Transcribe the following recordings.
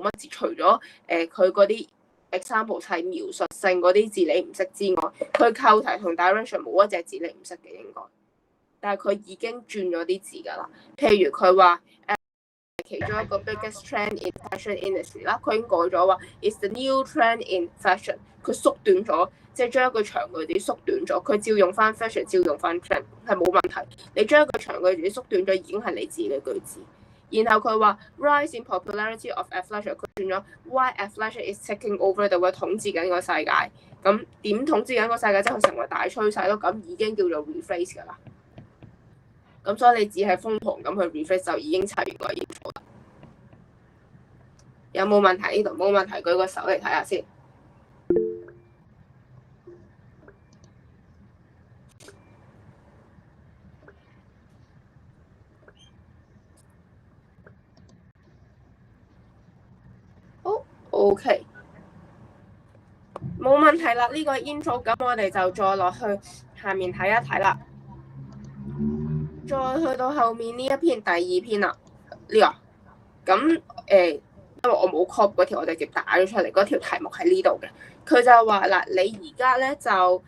乜字，除咗佢嗰啲 example 係描述性嗰啲字你唔識之外，佢扣題同 direction 冇一隻字你唔識嘅應該，但係佢已經轉咗啲字㗎啦。譬如佢話其中一個 biggest trend in fashion industry 啦，佢已經改咗話 is the new trend in fashion， 佢縮短咗，即係將一個長句子縮短咗，佢照用翻 fashion， 照用翻 trend 係冇問題。你將一個長句子縮短咗已經係你自己嘅句子。然後佢話 rise in popularity of athleisure， 佢轉咗 why athleisure is taking over the world， 統治緊個世界。咁點統治緊個世界？即係佢成為大趨勢咯。咁已經叫做 rephrase 㗎啦。咁所以你只係瘋狂咁去 rephrase 就已經砌完個 intro 啦。有冇問題？呢度冇問題，舉個手嚟睇下先。好 ，OK， 冇問題啦。呢個 intro， 咁我哋就再落去下面睇一睇啦。再去到後面呢一篇第二篇啦，呢個咁因為我冇 copy 嗰條，我直接打咗出嚟。嗰條題目喺呢度嘅，佢就話嗱，你而家咧就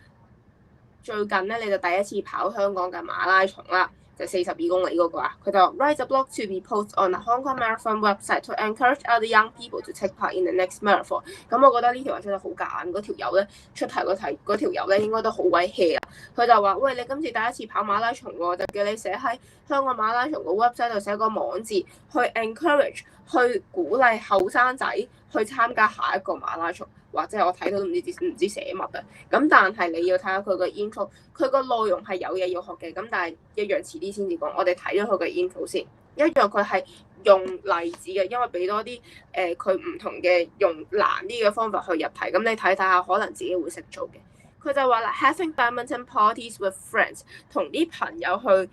最近咧你就第一次跑香港嘅馬拉松啦，就42公里嗰個啊。佢就話 write a blog to be posted on the Hong Kong Marathon website to encourage other young people to take part in the next marathon。咁我覺得呢條係出得好夾硬，嗰條友咧出題嗰條友咧應該都好鬼 hea 啊。佢就話：喂，你今次第一次跑馬拉松喎，就叫你寫喺香港馬拉松個 website 度寫個網誌，去 encourage， 去鼓勵後生仔去參加下一個馬拉松，或者我睇到都唔知寫乜啊。咁但係你要睇下佢個 intro， 佢個內容係有嘢要學嘅，咁但係一樣遲啲先至講。我哋睇咗佢個 intro 先，一樣佢係用例子嘅，因為俾多啲佢唔同嘅用難啲嘅方法去入題，咁你睇下可能自己會識做嘅。佢就話啦 ，having badminton parties with friends， 同啲朋友去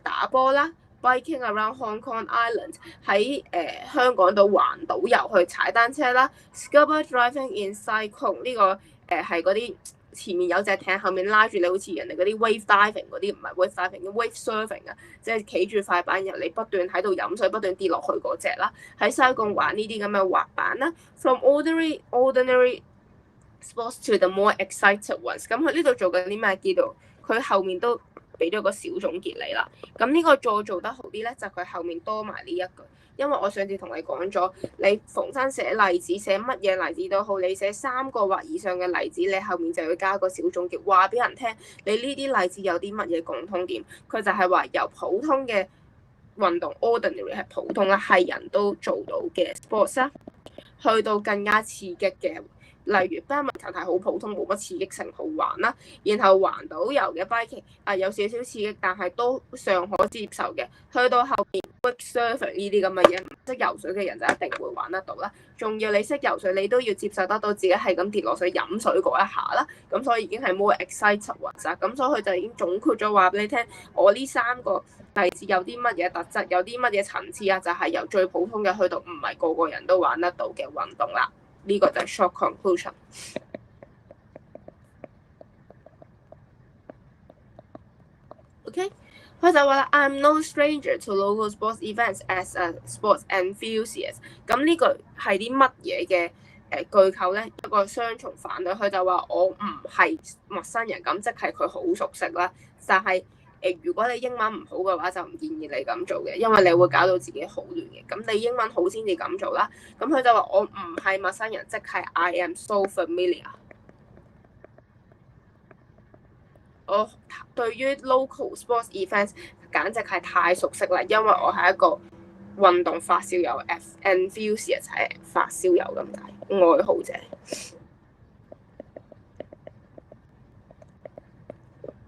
打波啦 ，biking around Hong Kong Island， 喺香港島環島遊去踩單車啦 ，scuba driving in cyclone 呢個係嗰啲前面有隻艇，後面拉住你，好似人哋嗰啲 wave diving 嗰啲，唔係 wave diving，wave surfing 啊，即係企住塊板，你不斷喺度飲水，不斷跌落去嗰隻啦。喺西貢玩呢啲咁嘅滑板啦 ，from ordinary sports to the more excited ones。咁佢呢度做緊啲咩？叫做佢後面都俾咗個小總結你啦。咁呢個再做得好啲咧，就佢後面多埋呢一句。因為我上次同你講咗，你逢親寫例子，寫乜嘢例子都好，你寫3個或以上嘅例子，你後面就要加個小總結，話俾人聽你呢啲例子有啲乜嘢共通點。佢就係話由普通嘅運動 ordinary 係普通啦，係人都做到嘅 sports 啦，去到更加刺激嘅。例如 badminton 係好普通，冇乜刺激性，好玩啦。然後環島遊嘅 biking 有少少刺激，但係都尚可接受嘅。去到後面 wake surfing 呢啲咁嘅嘢，唔識游水嘅人就一定會玩得到啦。仲要你識游水，你都要接受得到自己係咁跌落水飲水嗰一下啦。咁所以已經係 more excited 啦。咁所以佢就已經總括咗話俾你聽，我呢3個例子有啲乜嘢特質，有啲乜嘢層次啊，就係由最普通嘅去到唔係個個人都玩得到嘅運動啦。呢個就係 short conclusion。OK， 佢就話啦 ，I'm no stranger to local sports events as a sports enthusiast。咁呢句係啲乜嘢嘅句構咧？一個雙重反對，佢就話我唔係陌生人，咁即係佢好熟悉啦。但係如果你英文唔好嘅話，就唔建議你咁做嘅，因為你會搞到自己好亂嘅。咁你英文好先至咁做啦。咁佢就話我唔係陌生人，即係 I am so familiar。我對於 local sports events 簡直係太熟悉啦，因為我係一個運動發燒友 ，enthusiast 係發燒友咁解，愛好者。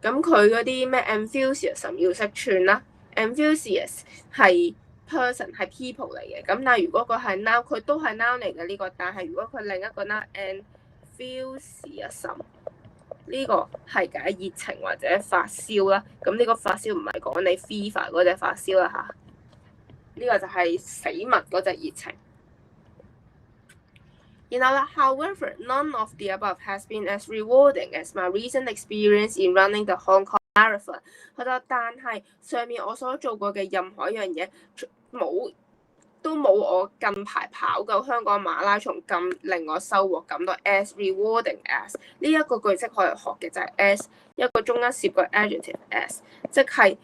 咁佢嗰啲咩 enthusiasm 要識串啦 ，enthusiast 係 person 係 people 嚟嘅。咁但係如果佢係 noun， 佢都係 noun 嚟嘅呢個。但係如果佢另一個 noun，enthusiasm 呢個係解熱情或者發燒啦。咁呢個發燒唔係講你 fever 嗰隻發燒啦嚇，呢個就係死物嗰隻熱情。然後啦 ，however, none of the above has been as rewarding as my recent experience in running the Hong Kong Marathon。佢就但係上面我所做過嘅任何一樣嘢冇都冇我近排跑夠香港馬拉松咁令我收穫咁多。As rewarding as 呢一個句式可以學嘅就係 as 一個中間攝個 adjective as，即係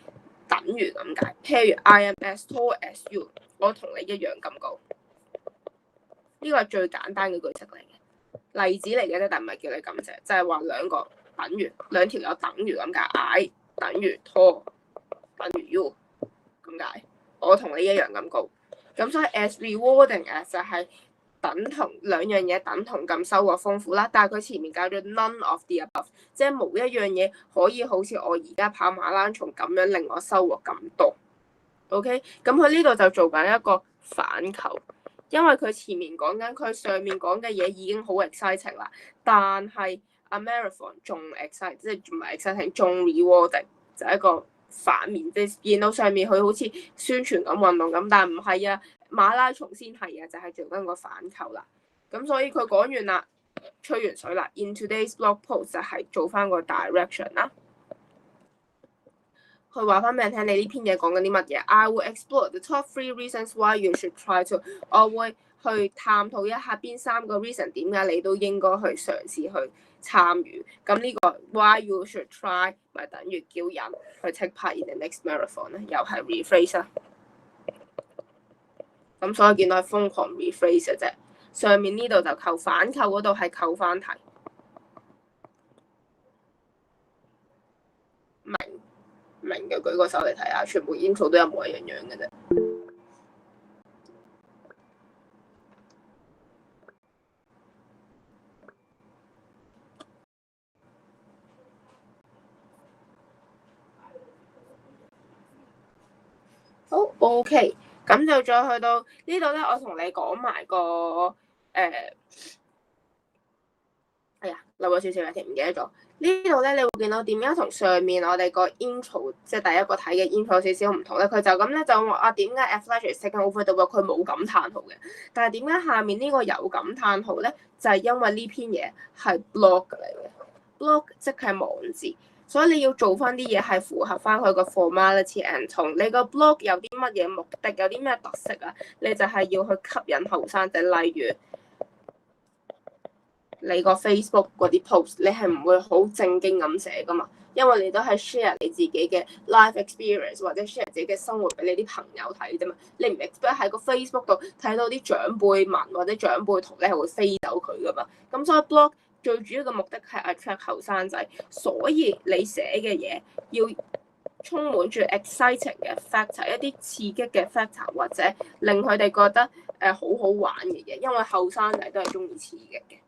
等於咁解。譬如 I am as tall as you， 我同你一樣咁高。呢個係最簡單嘅句式嚟嘅，例子嚟嘅啫，但唔係叫你咁寫，就係話兩個等於兩條友等於咁解。I 等於 tall 等於 you 咁解，我同你一樣咁高。咁所以 as rewarding as 就係等同兩樣嘢等同咁收穫豐富啦。但係佢前面教咗 none of the above， 即係冇一樣嘢可以好似我而家跑馬拉松咁樣令我收穫咁多。OK， 咁佢呢度就做緊一個反扣，因為佢前面講緊佢上面講嘅嘢已經好 exciting 啦，但係 a marathon 仲 exciting， 即係唔係 exciting， 仲 rewarding 就係一個反面，即係見到上面佢好似宣傳咁運動咁，但係唔係啊，馬拉松先係啊，就係做緊個反扣啦。咁所以佢講完啦，吹完水啦。In today's blog post 就係做翻個 direction 啦。佢話翻俾人聽，你呢篇嘢講緊啲乜嘢 ？I will explore the top 3 reasons why you should try to。我會去探討一下邊3個 reason 點解你都應該去嘗試去參與。咁呢個 why you should try 咪等於叫人去 take part in the next marathon 咧，又係 rephrase 啦。咁所以見到係瘋狂 rephrase 嘅啫。上面呢度就扣反扣嗰度係扣翻題。明嘅舉個手嚟睇下，全部 intro 都一模一樣樣嘅啫。好 OK， 咁就再去到呢度咧，我同你講埋個哎呀漏咗少少嘅，唔記得咗。呢度咧，你會見到點樣同上面我哋個 intro 即係第一個睇嘅 intro 少少唔同咧。佢就咁咧就話點解 Athletics taking over the world 佢冇感嘆號嘅，但係點解下面呢個有感嘆號咧？就係因為呢篇嘢係 blog 嚟嘅 blog 即係網誌，所以你要做翻啲嘢係符合翻佢個 formality and 同你個 blog 有啲乜嘢目的，有啲咩特色啊？你就係要去吸引後生仔，例如你個 Facebook 嗰啲 post， 你係唔會好正經咁寫噶嘛，因為你都係 share 你自己嘅 life experience 或者 share 自己嘅生活俾你啲朋友睇啫嘛，你唔 expect 喺個 Facebook 度睇到啲長輩文或者長輩圖，你係會飛走佢噶嘛。咁所以 blog 最主要嘅目的係 attract 後生仔，所以你寫嘅嘢要充滿住 exciting 嘅 factor， 一啲刺激嘅 factor 或者令佢哋覺得好好玩嘅嘢，因為後生仔都係中意刺激嘅。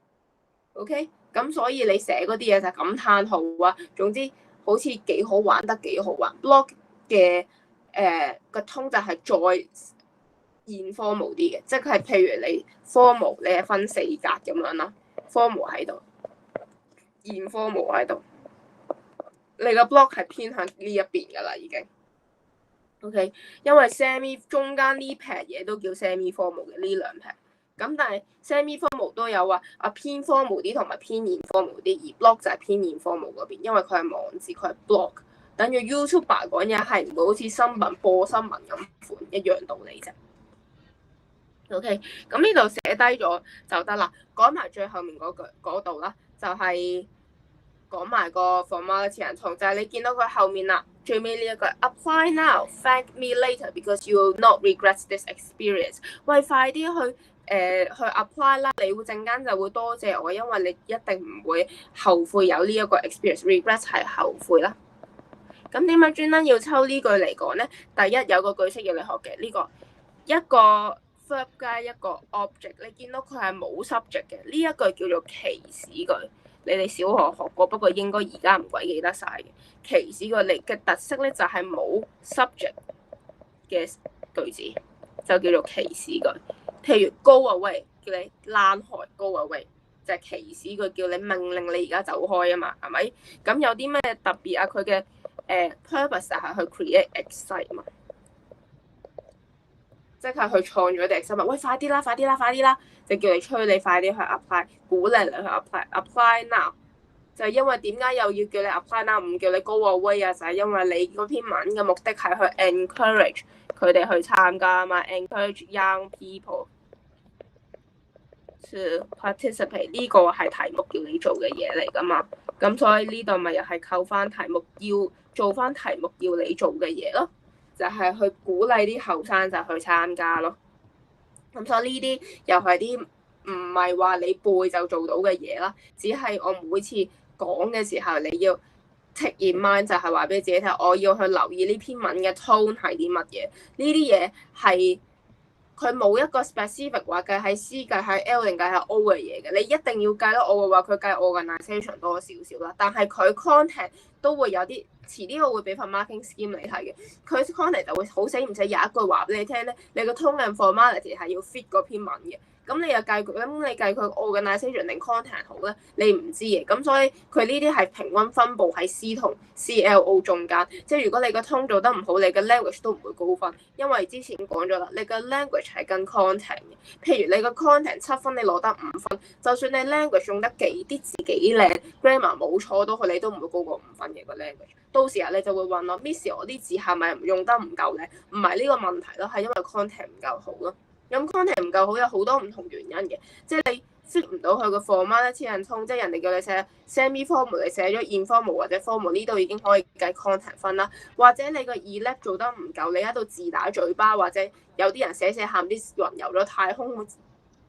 OK， 咁所以你寫嗰啲嘢就感嘆號啊，總之好似幾好玩得幾好玩。blog 嘅個 tone 就係再現 formal 啲嘅，即係譬如你 formal 你係分4格咁樣啦 ，formal 喺度，現 formal 喺度，你個 blog 係偏向呢一邊噶啦已經。OK， 因為 semi 中間呢撇嘢都叫 semi formal 嘅呢兩撇。咁但係 semi formal 都有話偏 formal 啲同埋偏現 formal 啲，而 blog 就係偏現 formal 嗰邊，因為佢係網誌，佢係 blog， 等於 YouTuber 講嘢係唔會好似新聞播新聞咁款一樣道理啫。OK， 咁呢度寫低咗就得啦，講埋最後面嗰句嗰度啦，就係講埋個 formality and tone，就係你見到佢後面啦，最尾呢一句 apply now thank me later because you will not regret this experience。喂，快啲去apply 啦，你會陣間就會多謝我，因為你一定唔會後悔有呢一個 experience。regret 係後悔啦。咁點解專登要抽呢句嚟講咧？第一有個句式要你學嘅呢個一個 verb 加一個 object， 你見到佢係冇 subject 嘅，呢一句叫做祈使句。你哋小學學過，不過應該而家唔鬼記得晒嘅。祈使句嚟嘅特色咧就係冇 subject 嘅句子，就叫做祈使句。譬如 go away 叫你躝開 go away 就係祈使句，叫你命令你而家走開啊嘛，係咪？咁有啲咩特別啊？佢嘅purpose 係去 create excitement， 即係去創咗啲 excitement。喂，快啲啦，快啲啦，快啲啦！就叫你催你快啲去 apply， 鼓勵你去 apply now。就係因為點解又要叫你 apply now， 唔叫你 go away 啊？就係因為你嗰篇文嘅目的係去 encourage 佢哋去參加嘛，encourage young people to participate， 呢個係題目叫你做嘅嘢嚟噶嘛，咁所以呢度咪又係扣翻題目要做翻題目要你做嘅嘢咯，就係去鼓勵啲後生仔去參加咯。咁所以呢啲又係啲唔係話你背就做到嘅嘢啦，只係我每次講嘅時候你要 take in mind， 就係話俾自己聽，我要去留意呢篇文嘅 tone 係啲乜嘢，呢啲嘢係佢冇一個 specific 話計喺 C 計喺 L 定計喺 O 嘅嘢嘅，你一定要計咯。我會話佢計 organisation 多少少啦，但係佢 content 都會有啲，遲啲我會俾份 marking scheme 你睇嘅。佢 content 就會好死唔死有一句話俾你聽咧，你個 tone and formality 係要 fit 嗰篇文嘅。咁你又計佢，咁你計佢 organisation 定 content 好咧？你唔知嘅，咁所以佢呢啲係平均分佈喺 C 同 CLO 中間。即係如果你個 tone 做得唔好，你嘅 language 都唔會高分，因為之前講咗啦，你嘅 language 係跟 content 嘅。譬如你個 content 7分，你攞得5分，就算你 language 用得幾啲字幾靚 ，grammar 冇錯都好，你都唔會高過5分嘅個 language。到時啊，你就會問我 Miss 我啲字係咪用得唔夠靚？唔係呢個問題咯，係因為 content 唔夠好咯。咁 content 唔夠好有好多唔同原因嘅，即係你 fit 唔到佢個 format 咧，黐人衝，即係人哋叫你寫 semi formal， 你寫咗 informal 或者 formal 呢度已經可以計 content 分啦，或者你個 elab 做得唔夠，你喺度自打嘴巴，或者有啲人寫喊啲雲遊咗太空，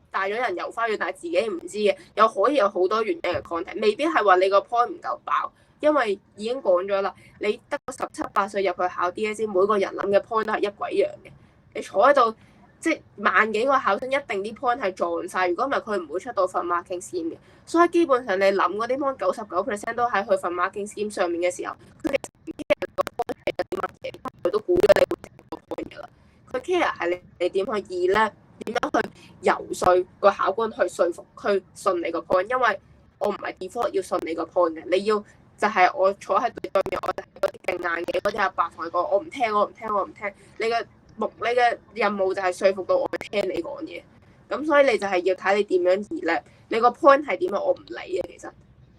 帶咗人遊花園，但係自己唔知嘅，又可以有好多原因嘅 content， 未必係話你個 point 唔夠爆，因為已經講咗啦，你得17、18歲入去考 DSE， 每個人諗嘅 point 都係一鬼樣嘅，你坐喺度。即係萬幾個考生一定啲 point 係撞晒，如果唔係佢唔會出到份 marking scheme 嘅。所以基本上你諗嗰啲 point 99% 都喺佢份 marking scheme 上面嘅時候，佢哋唔 care 個 point 係啲乜嘢，佢都估咗你會聽個 point 㗎啦。佢 care 係你點去議咧，點樣去游說個考官去說服佢信你個 point， 因為我唔係 default 要信你個 point 嘅，你要就係我坐喺對面，我就係嗰啲勁硬嘅嗰啲阿伯同佢講，我唔聽，你嘅任務就係說服到我聽你講嘢，咁所以你就係要睇你點樣議咧，你個 point 係點樣我唔理嘅，其實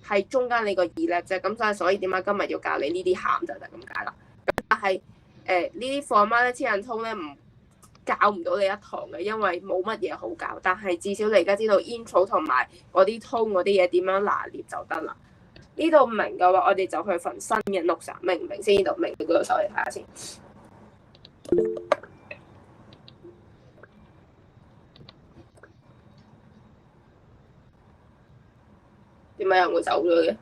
係中間你個議咧啫，咁所以點解今日要教你呢啲喊就係咁解啦。但係呢啲 format 咧，黐人通咧唔教唔到你一堂嘅，因為冇乜嘢好教，但係至少你而家知道 intro 同埋嗰啲 tone 嗰啲嘢點樣拿捏就得啦。呢度唔明嘅話，我哋就去份新嘅 notes， 明唔明先？呢度明，你舉個手嚟睇下先。點解有人會走咗嘅？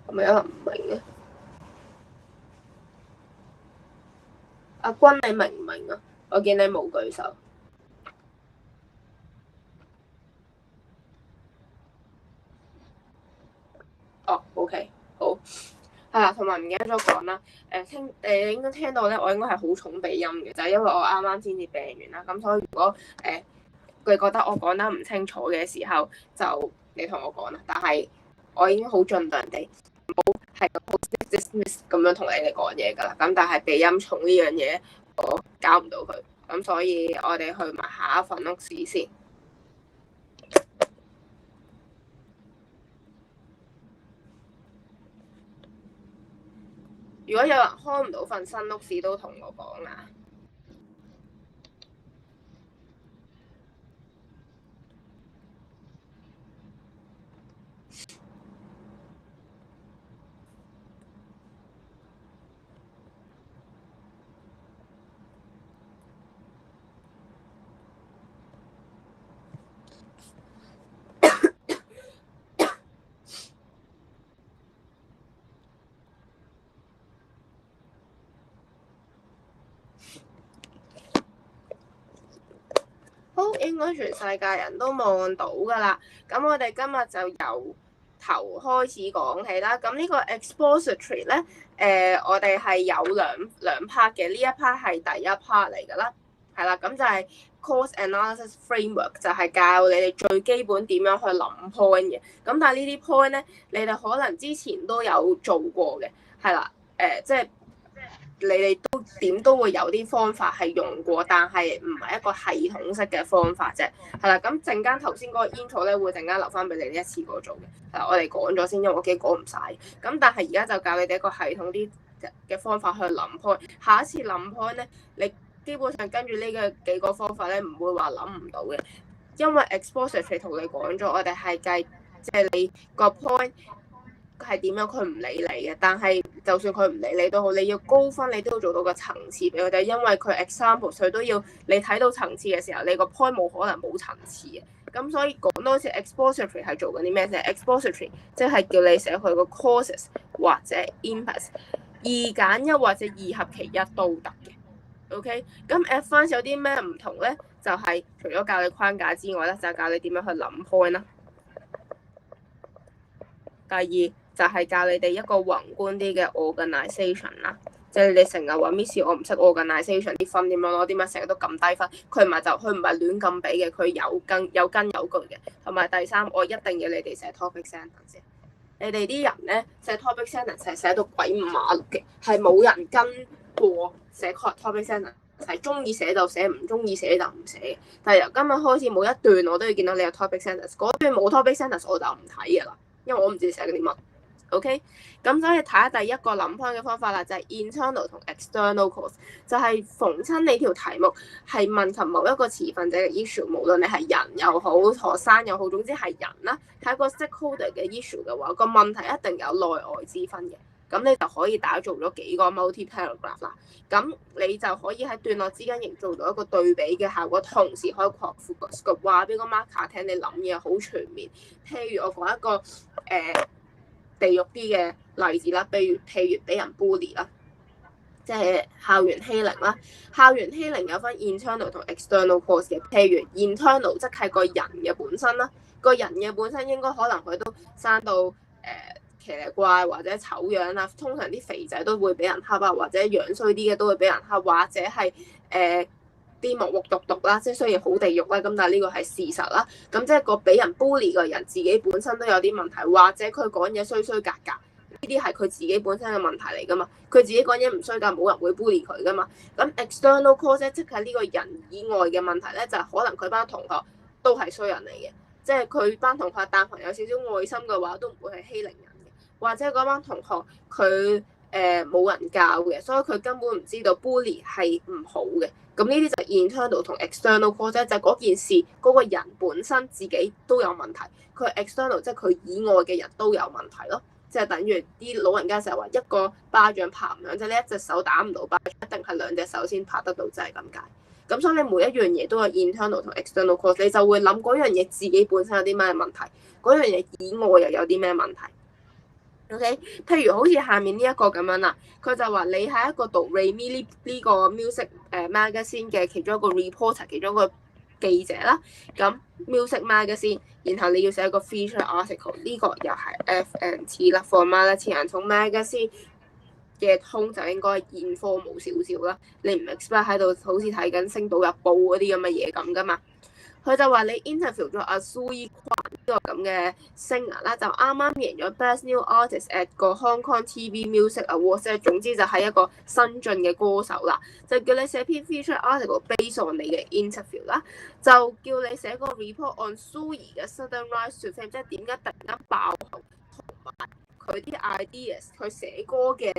係咪有人唔明嘅？阿君，你明唔明啊？我見你冇舉手。哦，OK，好。係啦，同埋唔記得咗講啦。應該聽到咧，我應該係好重鼻音嘅，就係因為我啱啱先至病完啦。咁所以如果佢覺得我講得唔清楚嘅時候，就你同我講啦。但係我已經好盡量地唔好係好 dismiss 咁樣同你哋講嘢㗎啦。咁但係鼻音重呢樣嘢，我搞唔到佢。咁所以我哋去埋下一份屋試先。如果有人開唔到份新屋試，都同我講啊。好，應該全世界人都望到㗎啦。咁我哋今日就由頭開始講起啦。咁呢個 expository 咧，我哋係有兩 part 嘅。呢一 part 係第一 part 嚟㗎啦，係啦。咁就係 course analysis framework，就係教你哋最基本點樣去諗 point 嘅。咁但係呢啲 point 咧，你哋可能之前都有做過嘅，係啦。即係你哋都點都會有啲方法係用過，但係唔係一個系統式嘅方法啫。係啦，咁陣間頭先嗰個 intro 咧，會陣間留翻俾你哋一次過做嘅。我哋講咗先，因為我驚講唔晒。咁但係而家就教你哋一個系統啲嘅方法去諗 point。下一次諗 point 咧，你基本上跟住呢個幾個方法咧，唔會話諗唔到嘅，因為 expository 同你講咗，我哋係計即係你個 point。係點樣佢唔理你嘅，但係就算佢唔理你都好，你要高分你都要做到個層次俾佢哋，因為佢 example 佢都要你睇到層次嘅時候，你個 point 冇可能冇層次嘅。咁所以講多次 expository 係做緊啲咩啫 ？expository 即係叫你寫佢個 causes 或者 impacts， 二揀一或者二合其一都得嘅。OK， 咁 advance 有啲咩唔同咧？就係除咗教你框架之外咧，就係教你點樣去諗 point 啦。第二就係教你哋一個宏觀啲嘅 organisation 啦，即係你成日話 Miss 我唔識 organisation 啲分點樣攞，點解成日都咁低分？佢唔係亂咁俾嘅，佢有根有據嘅。同埋第三，我一定要你哋寫 topic sentence 先。你哋啲人咧寫 topic sentence 係寫到鬼五馬六嘅，係冇人跟過寫 topic sentence， 係中意寫就寫，唔中意寫就唔寫。但係由今日開始每一段我都要見到你有 topic sentence， 嗰段冇 topic sentence 我就唔睇㗎啦。因為我唔知你寫緊啲乜 ，OK？咁所以睇下第一個諗 point 嘅方法啦，就係 internal 同 external cause， 就係逢親你條題目係問及某一個持份者嘅 issue， 無論你係人又好，學生又好，總之係人啦，係一個 stakeholder 嘅 issue 嘅話，個問題一定有內外之分嘅。咁你就可以打造咗幾個 multi-paragraph 啦。咁你就可以喺段落之間營造到一個對比嘅效果，同時可以擴闊個 scope， 話俾個 marker 聽你諗嘢好全面。譬如我講一個地獄啲嘅例子啦，譬如俾人 bully 啦，即係校園欺凌啦。校園欺凌有分 internal 同 external cause 嘅。譬如 internal 即係個人嘅本身啦，個人嘅本身應該可能佢都生到奇離怪或者醜樣啦，通常啲肥仔都會俾人恰啊，或者樣衰啲嘅都會俾人恰，或者係啲木木獨獨啦，即係雖然好地獄啦，咁但係呢個係事實啦。咁即係個俾人 bully 嘅人自己本身都有啲問題，或者佢講嘢衰衰格格，呢啲係佢自己本身嘅問題嚟噶嘛。佢自己講嘢唔衰，但係冇人會 bully 佢噶嘛。咁 external cause 即係呢個人以外嘅問題咧，就係可能佢班同學都係衰人嚟嘅，即係佢班同學但凡有少少愛心嘅話，都唔會係欺凌人嘅，或者嗰班同學佢冇人教嘅，所以佢根本唔知道 bully 係唔好嘅。咁呢啲就 internal 同 external cause， 就係嗰件事嗰個人本身自己都有問題，佢 external 即係佢以外嘅人都有問題咯。即係等於啲老人家成日話一個巴掌拍唔響，即係你一隻手打唔到巴掌，一定係兩隻手先拍得到，就係咁解。咁所以你每一樣嘢都有 internal 同 external cause， 你就會諗嗰樣嘢自己本身有啲咩問題，嗰樣嘢以外又有啲咩問題。OK， 譬如好似下面呢一個咁樣啦，佢就話你係一個讀 ReMi 呢個 music magazine 嘅其中一個 reporter， 其中一個記者啦。咁 music magazine， 然後你要寫一個 feature article， 呢個又係 FNT 啦 ，formality and tone magazine 嘅 tone 就應該現科冇少少啦。你唔 expect 喺度好似睇緊《星島日報》嗰啲咁嘅嘢咁噶嘛？佢就話你 interview 咗阿蘇依坤呢個咁嘅 singer 啦，就啱啱贏咗 Best New Artist at 個 Hong Kong TV Music Awards， 即係總之就係一個新進嘅歌手啦，就叫你寫篇 feature article based on 你嘅 interview 啦，就叫你寫個 report on 蘇怡嘅 sudden rise to fame， 即係點解突然間爆紅，同埋佢啲 ideas， 佢寫歌嘅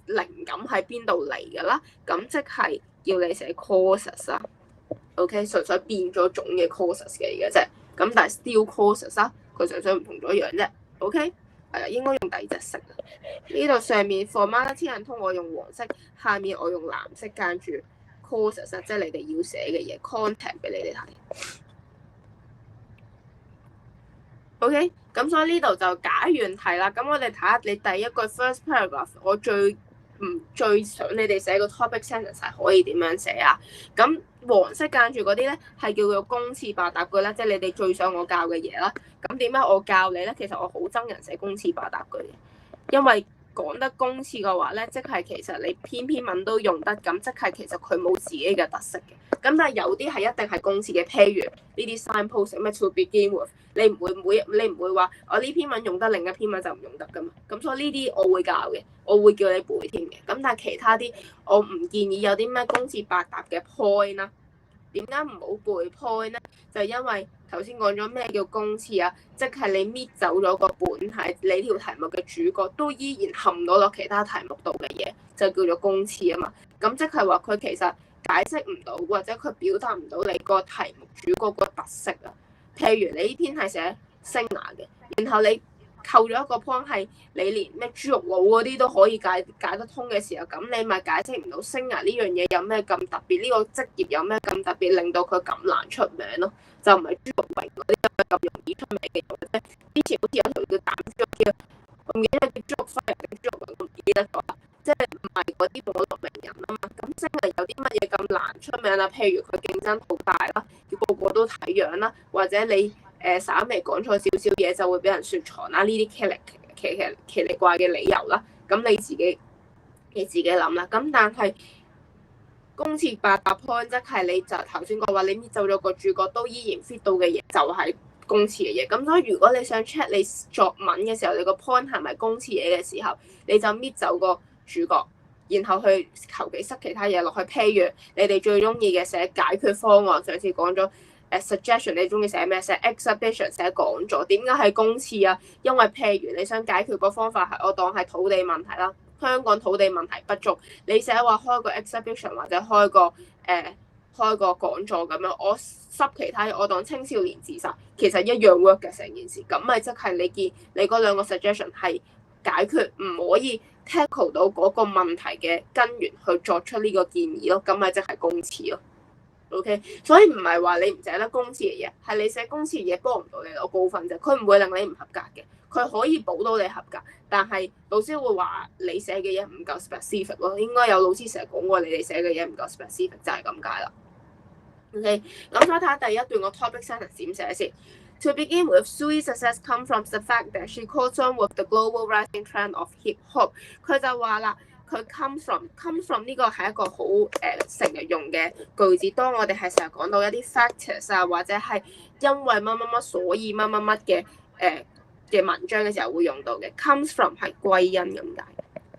靈感喺邊度嚟㗎啦，咁即係叫你寫 causes 啦。OK， 純粹變咗種嘅 causes 嘅而家啫，咁但係 still causes 啦，佢純粹唔同咗樣啫。OK， 係啊，應該用第二隻色。呢度上面 formality and tone 我用黃色，下面我用藍色間住 causes， 即係你哋要寫嘅嘢 content 俾你哋睇。OK， 咁所以呢度就解完題啦。咁我哋睇下你第一句 first paragraph， 我最想你哋寫個 topic sentence 係可以點樣寫啊？咁黃色間住嗰啲咧係叫做公廁八答句啦，即係你哋最想我教嘅嘢啦。咁點解我教你咧？其實我好憎人寫公廁八答句嘅，因為講得公廁嘅話咧，即係其實你篇文都用得，咁即係其實佢冇自己嘅特色嘅。咁但係有啲係一定係公廁嘅，譬如呢啲 signpost 咩 to begin with，你唔會話我呢篇文用得，另一篇文就唔用得噶嘛。咁所以呢啲我會教嘅，我會叫你背添嘅。咁但係其他啲我唔建議有啲咩公廁百搭嘅 point 啦。點解唔好背 point 咧？就因為頭先講咗咩叫公廁啊，即係你搣走咗個本係你條題目嘅主角，都依然含到落其他題目度嘅嘢，就叫做公廁啊嘛。咁即係話佢其實解釋唔到，或者佢表達唔到你個題目主角個特色啊。譬如你呢篇係寫星牙嘅，然後你扣咗一個 point 係你連咩豬肉佬嗰啲都可以解得通嘅時候，咁你咪解釋唔到星牙呢樣嘢有咩咁特別，呢個職業有咩咁特別，令到佢咁難出名咯？就唔係豬肉榮嗰啲咁容易出名嘅嘢啫。之前好似有條叫蛋豬肉叫，我唔記得叫豬肉輝定豬肉榮，我唔記得咗啦。即係唔係嗰啲網絡名人啊嘛？咁星牙有啲乜嘢咁難出名啊？譬如佢競爭好大啦，要個個都睇樣啦，或者你稍微講錯少少嘢就會俾人雪藏啦，呢啲奇離怪嘅理由啦，咁你自己諗啦。咁但係公廁百搭 point 即係你就頭先講話，你搣走咗個主角都依然 fit 到嘅嘢，就係公廁嘅嘢。咁所以如果你想 check 你作文嘅時候，你個 point 係咪公廁嘢嘅時候，你就搣走個主角，然後去求其塞其他嘢落去。譬如你哋最中意嘅寫解決方案，上次講咗。suggestion 你中意寫咩？寫 exhibition 寫講座，點解係公廁啊？因為譬如你想解決個方法係我當係土地問題啦，香港土地問題不足，你寫話開個 exhibition 或者開個講座咁樣，我濕其他嘢，我當青少年自殺，其實一樣 work 嘅成件事，咁咪即係你見你嗰兩個 suggestion 係解決唔可以 tackle 到嗰個問題嘅根源去作出呢個建議咯，咁咪即係公廁咯。O.K. 所以唔係話你唔寫得公廁嘅嘢，係你寫公廁嘅嘢幫唔到你攞高分啫。佢唔會令你唔合格嘅，佢可以補到你合格，但係老師會話你寫嘅嘢唔夠 specific 咯。應該有老師成日講過你哋寫嘅嘢唔夠 specific，就係咁解啦。O.K. 咁再睇下第一段個 topic sentence 點寫先。To begin with, Sui's success comes from the fact that she caught on with the global rising trend of hip hop。佢就話啦。佢 come from 呢個係一個好成日用嘅句子，當我哋係成日講到一啲 factors 啊，或者係因為乜乜乜所以乜乜乜嘅文章嘅時候會用到嘅。comes from 係歸因咁解，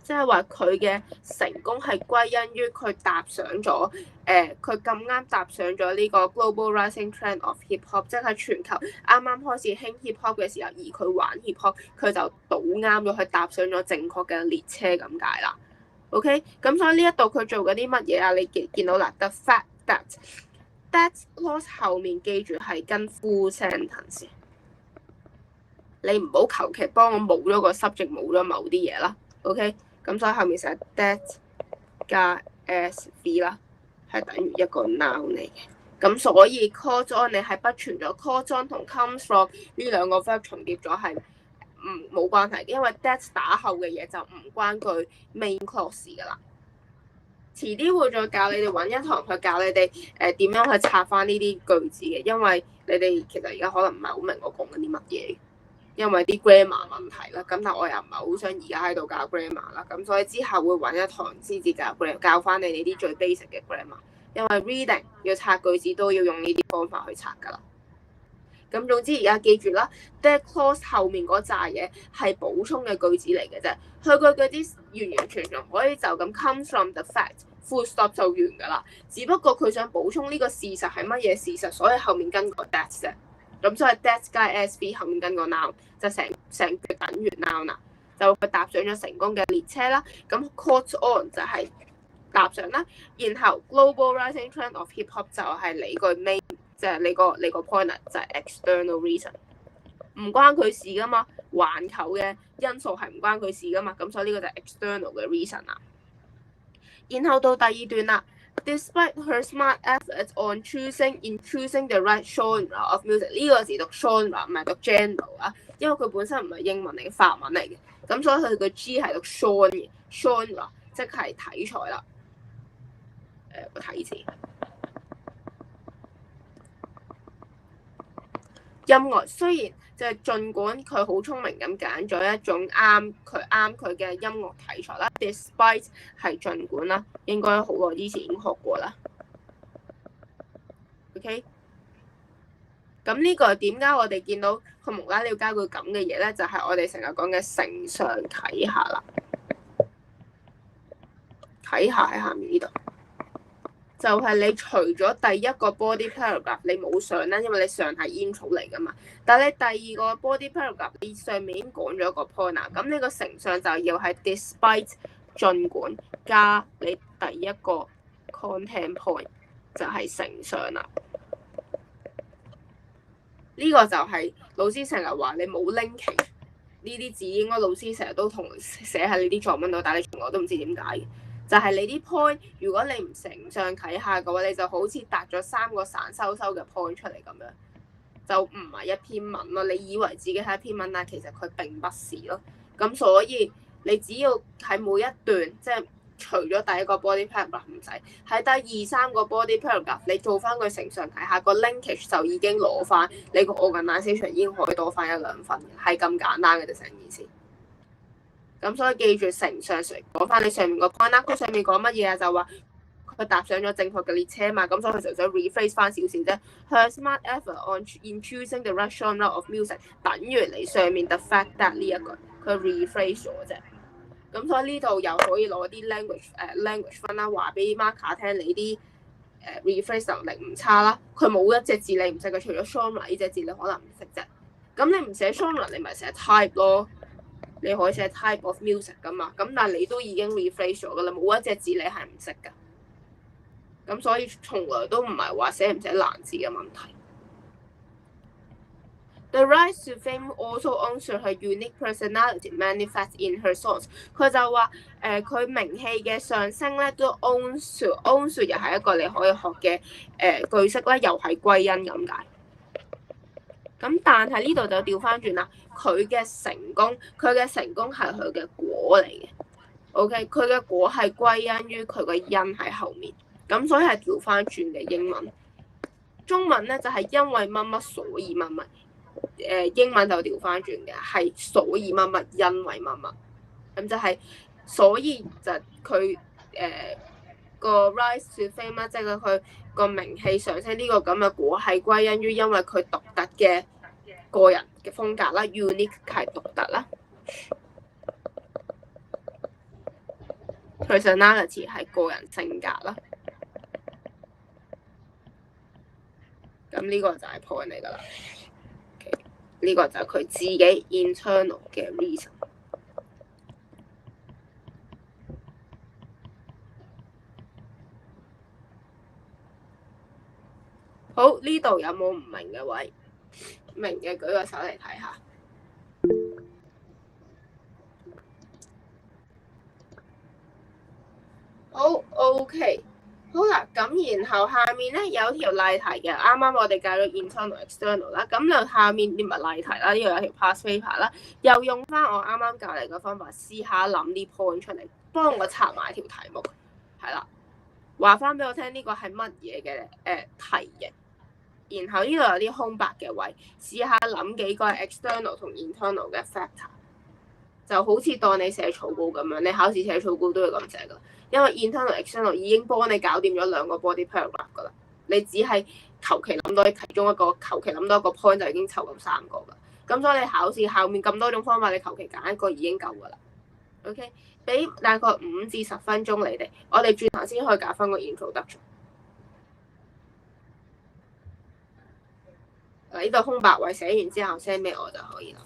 即係話佢嘅成功係歸因於佢踏上咗佢咁啱踏上咗呢個 global rising trend of hip hop， 即係全球啱啱開始興 hip hop 嘅時候，而佢玩 hip hop， 佢就倒啱咗，佢踏上咗正確嘅列車咁解啦。OK， 咁所以呢一度佢做緊啲乜嘢啊？你見到啦 ，the fact that clause 後面記住係跟 full sentence， 你唔好求其幫我冇咗個 subject， 冇咗某啲嘢啦。OK， 咁所以後面寫 that 加 SV 啦，係等於一個 noun 嚟嘅。咁所以 caught on 你係不存咗 caught on 同 comes from 呢兩個 verb 重疊咗係。冇關係嘅，因為 that 打後嘅嘢就唔關佢 main clause 噶啦。遲啲會再教你哋揾一堂去教你哋點樣去拆翻呢啲句子嘅，因為你哋其實而家可能唔係好明我講緊啲乜嘢，因為啲 grammar 問題啦。咁但我又唔係好想而家喺度教 grammar 啦，咁所以之後會揾一堂先至教翻你哋啲最 basic 嘅 grammar，因為 reading 要拆句子都要用呢啲方法去拆噶啦。咁總之而家記住啦 that clause 後面嗰扎嘢係補充嘅句子嚟嘅啫，佢個句子完完全全唔可以就咁 comes from the fact full stop 就完噶啦，只不過佢想補充呢個事實係乜嘢事實，所以後面跟個 that 啫。咁所以 that 加 SV 後面跟個 noun 就成句等於 noun 啦，就佢踏上咗成功嘅列車啦。咁 caught on 就係踏上啦，然後 global rising trend of hip hop 就係你個 main。即係你個 point 就係 external reason， 唔關佢事噶嘛，環球嘅因素係唔關佢事噶嘛，咁所以呢個就係 external 嘅 reason 啦。然後到第二段啦 ，despite her smart efforts on choosing the right genre of music， 呢個字讀 genre 唔係讀 genre 啊，因為佢本身唔係英文嚟嘅，法文嚟嘅，咁所以佢個 G 係讀 genre 即係題材啦。個題字。音樂雖然就係儘管佢好聰明咁揀咗一種啱佢嘅音樂題材啦 ，despite 係儘管啦，應該好耐之前已經學過啦。OK， 咁呢個點解我哋見到佢無啦啦要加句咁嘅嘢咧？就係我哋成日講嘅承上啟下啦，啟下喺下面呢度。就係你除咗第一個 body paragraph 你冇上啦，因為你上係 intro 嚟噶嘛。但係你第二個 body paragraph 你上面已經講咗一個 point 啦，咁呢個承上就要係 despite 儘管加你第一個 content point 就係承上啦。呢個就係老師成日話你冇 linkage 呢啲字，應該老師成日都同寫喺你啲作文度，但係你從來都唔知點解嘅。就係你啲 point，如果你唔承上啟下嘅話，你就好似搭咗3個散收收嘅 point 出嚟咁樣，就唔係一篇文咯。你以為自己係一篇文，但其實佢並不是咯。咁所以你只要喺每一段，即係除咗第一個 body paragraph 唔使，喺第2、3個 body paragraph 你做翻佢承上啟下個 linkage 就已經攞翻你個 organisation 已經可以多翻1、2分，係咁簡單嘅啫成件事。咁所以記住承上講翻你上面個 point 啦，佢上面講乜嘢啊？就話佢踏上咗正確嘅列車嘛，咁所以佢就想 rephrase 翻少少啫。Her smart effort in choosing the right genre of music 等於你上面 the fact that 呢一句佢 rephrase 咗啫。咁所以呢度又可以攞啲 language 分啦，話俾 marker 聽你啲rephrase 能力唔差啦。佢冇一隻字你唔識嘅，除咗 genre 呢隻字你可能唔識啫。咁你唔寫 genre 你咪寫 type 咯。你可以寫 type of music 噶嘛，咁但係你都已經 rephrase 咗噶啦，冇一隻字你係唔識噶，咁所以從來都唔係話寫唔寫難字嘅問題。The rise to fame also owes to her unique personality manifest in her songs。佢就話佢名氣嘅上升咧，都 owes to 又係一個你可以學嘅句式咧，又係歸因咁解。咁但係呢度就調翻轉啦，佢嘅成功係佢嘅果嚟嘅 ，OK， 佢嘅果係歸因於佢個因喺後面，咁所以係調翻轉嘅英文。中文咧就係因為乜乜所以乜乜，英文就調翻轉嘅係所以乜乜因為乜乜，咁就係所以就佢個 rise to fame 啦，即係佢個名氣上升呢個咁嘅果係歸因於因為佢獨特嘅個人嘅風格啦 ，unique 係獨特啦 ，personality 係個人性格啦。咁呢個就係 point 嚟噶啦。呢個就係佢自己 internal 嘅 reason。好，呢度有冇唔明嘅位？明嘅舉個手嚟睇下。好 OK， 好啦，咁然後下面咧有條例題嘅，啱啱我哋教咗 internal external 啦，咁就下面啲咪例題啦，呢度有條 past paper 啦，又用翻我啱啱教你嘅方法，試下諗啲 point 出嚟，幫我拆埋條題目，係啦，話翻俾我聽呢個係乜嘢嘅題型。然後呢度有啲空白嘅位，試下諗幾個 external 同 internal 嘅 factor， 就好似當你寫草稿咁樣，你考試寫草稿都要咁寫噶，因為 internal external 已經幫你搞掂咗2個 body paragraph 噶啦，你只係求其諗到其中一個，求其諗到一個 point 就已經湊夠3個噶，咁所以你考試後面咁多種方法，你求其揀一個已經夠噶啦。OK， 俾大概5至10分鐘你哋，我哋轉頭先可以搞翻個 introduction。呢度空白位寫完之後 send 俾我就可以啦。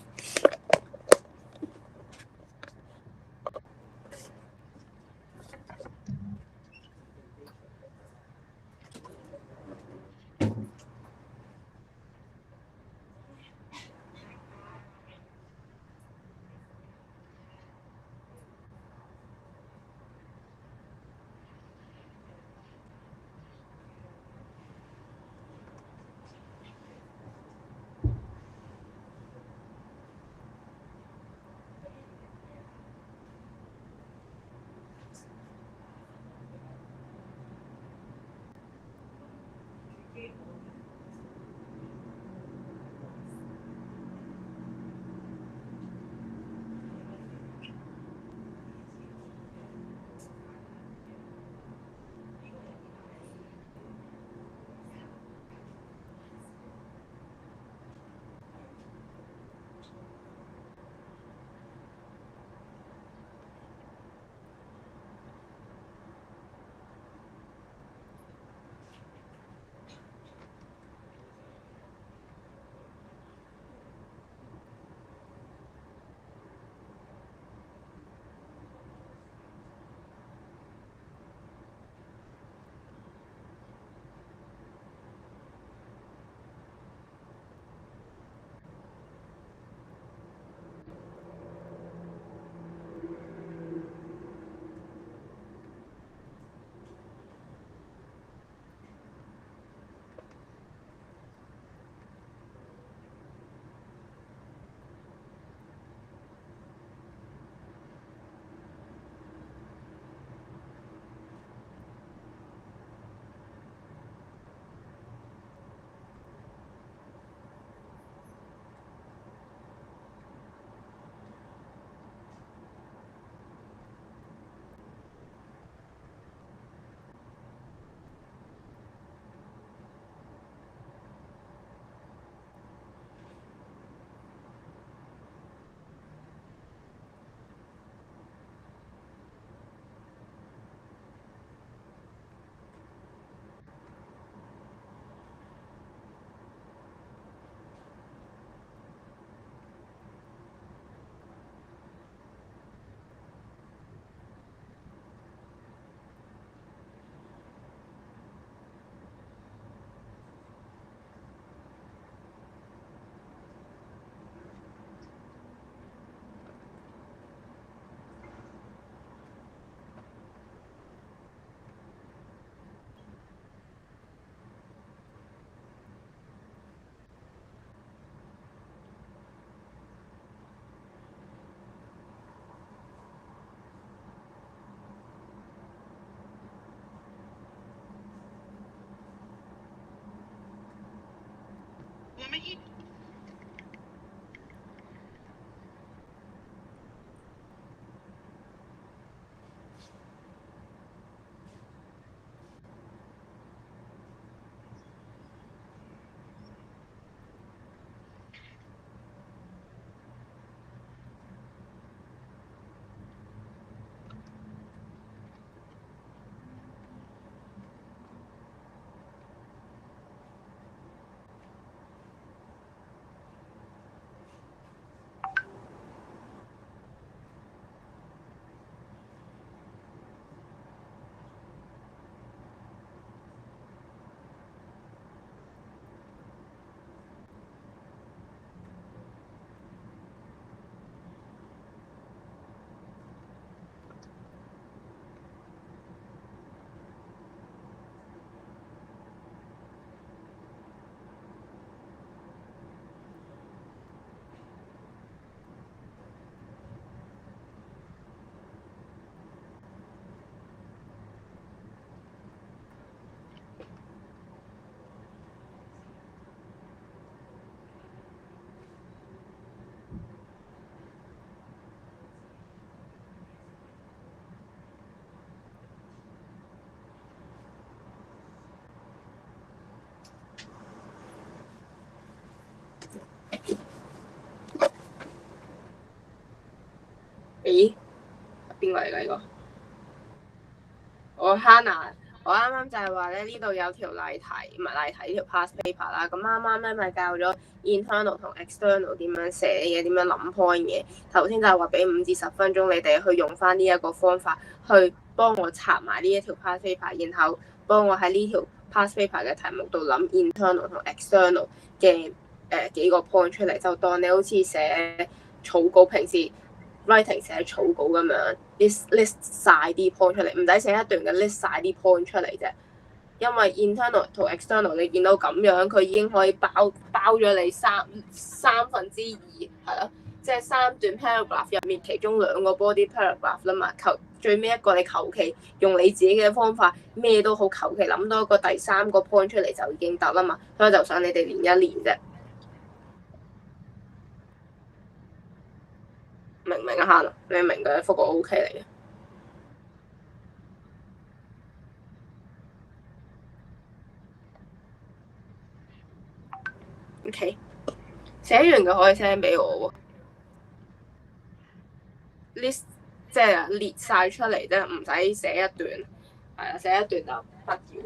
咦？邊個嚟㗎呢個？我 Hannah，我啱啱就係話咧，呢度有條例題，唔係例題，呢條 past paper 啦。咁啱啱咧咪教咗 internal 同 external 點樣寫嘅，點樣諗 point 嘅。頭先就係話俾5至10分鐘你哋去用翻呢一個方法去幫我插埋呢一條 past paper，然後幫我喺呢條 past paper 嘅題目度諗 internal 同 external 嘅幾個 point 出嚟，就當你好似寫草稿，平時 writing 寫草稿咁樣 list 曬啲 point 出嚟，唔使寫一段嘅 list 曬啲 point 出嚟啫。因為 internal 同 external 你見到咁樣，佢已經可以包咗你三分之二係咯，即係3段 paragraph 入面其中2個 body paragraph 啦嘛。最尾一個你求其用你自己嘅方法咩都好，求其諗到一個第3個 point 出嚟就已經得啦嘛。所以就想你哋練一練啫。明唔明啊？嚇，你明嘅，覆個 OK 嚟嘅。OK，寫完嘅可以 send 俾我喎，list 即係列晒出嚟啫，唔使寫一段。係啊，寫一段就不要。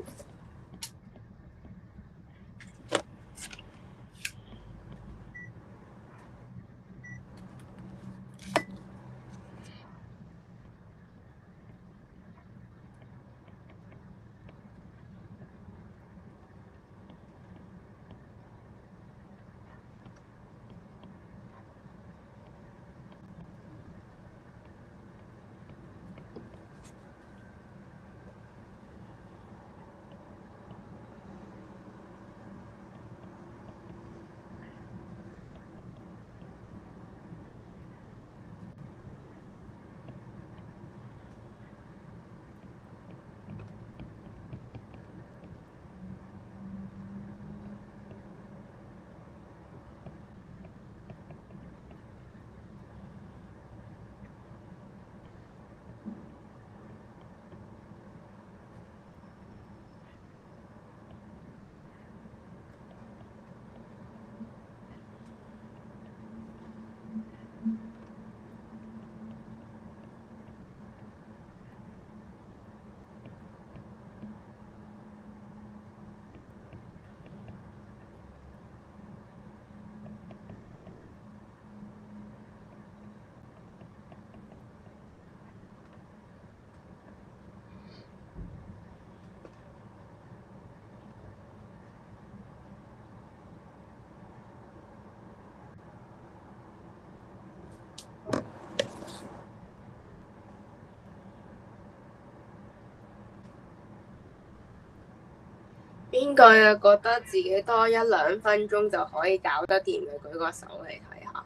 邊個又覺得自己多1-2分鐘就可以搞得掂嘅，舉個手嚟睇下。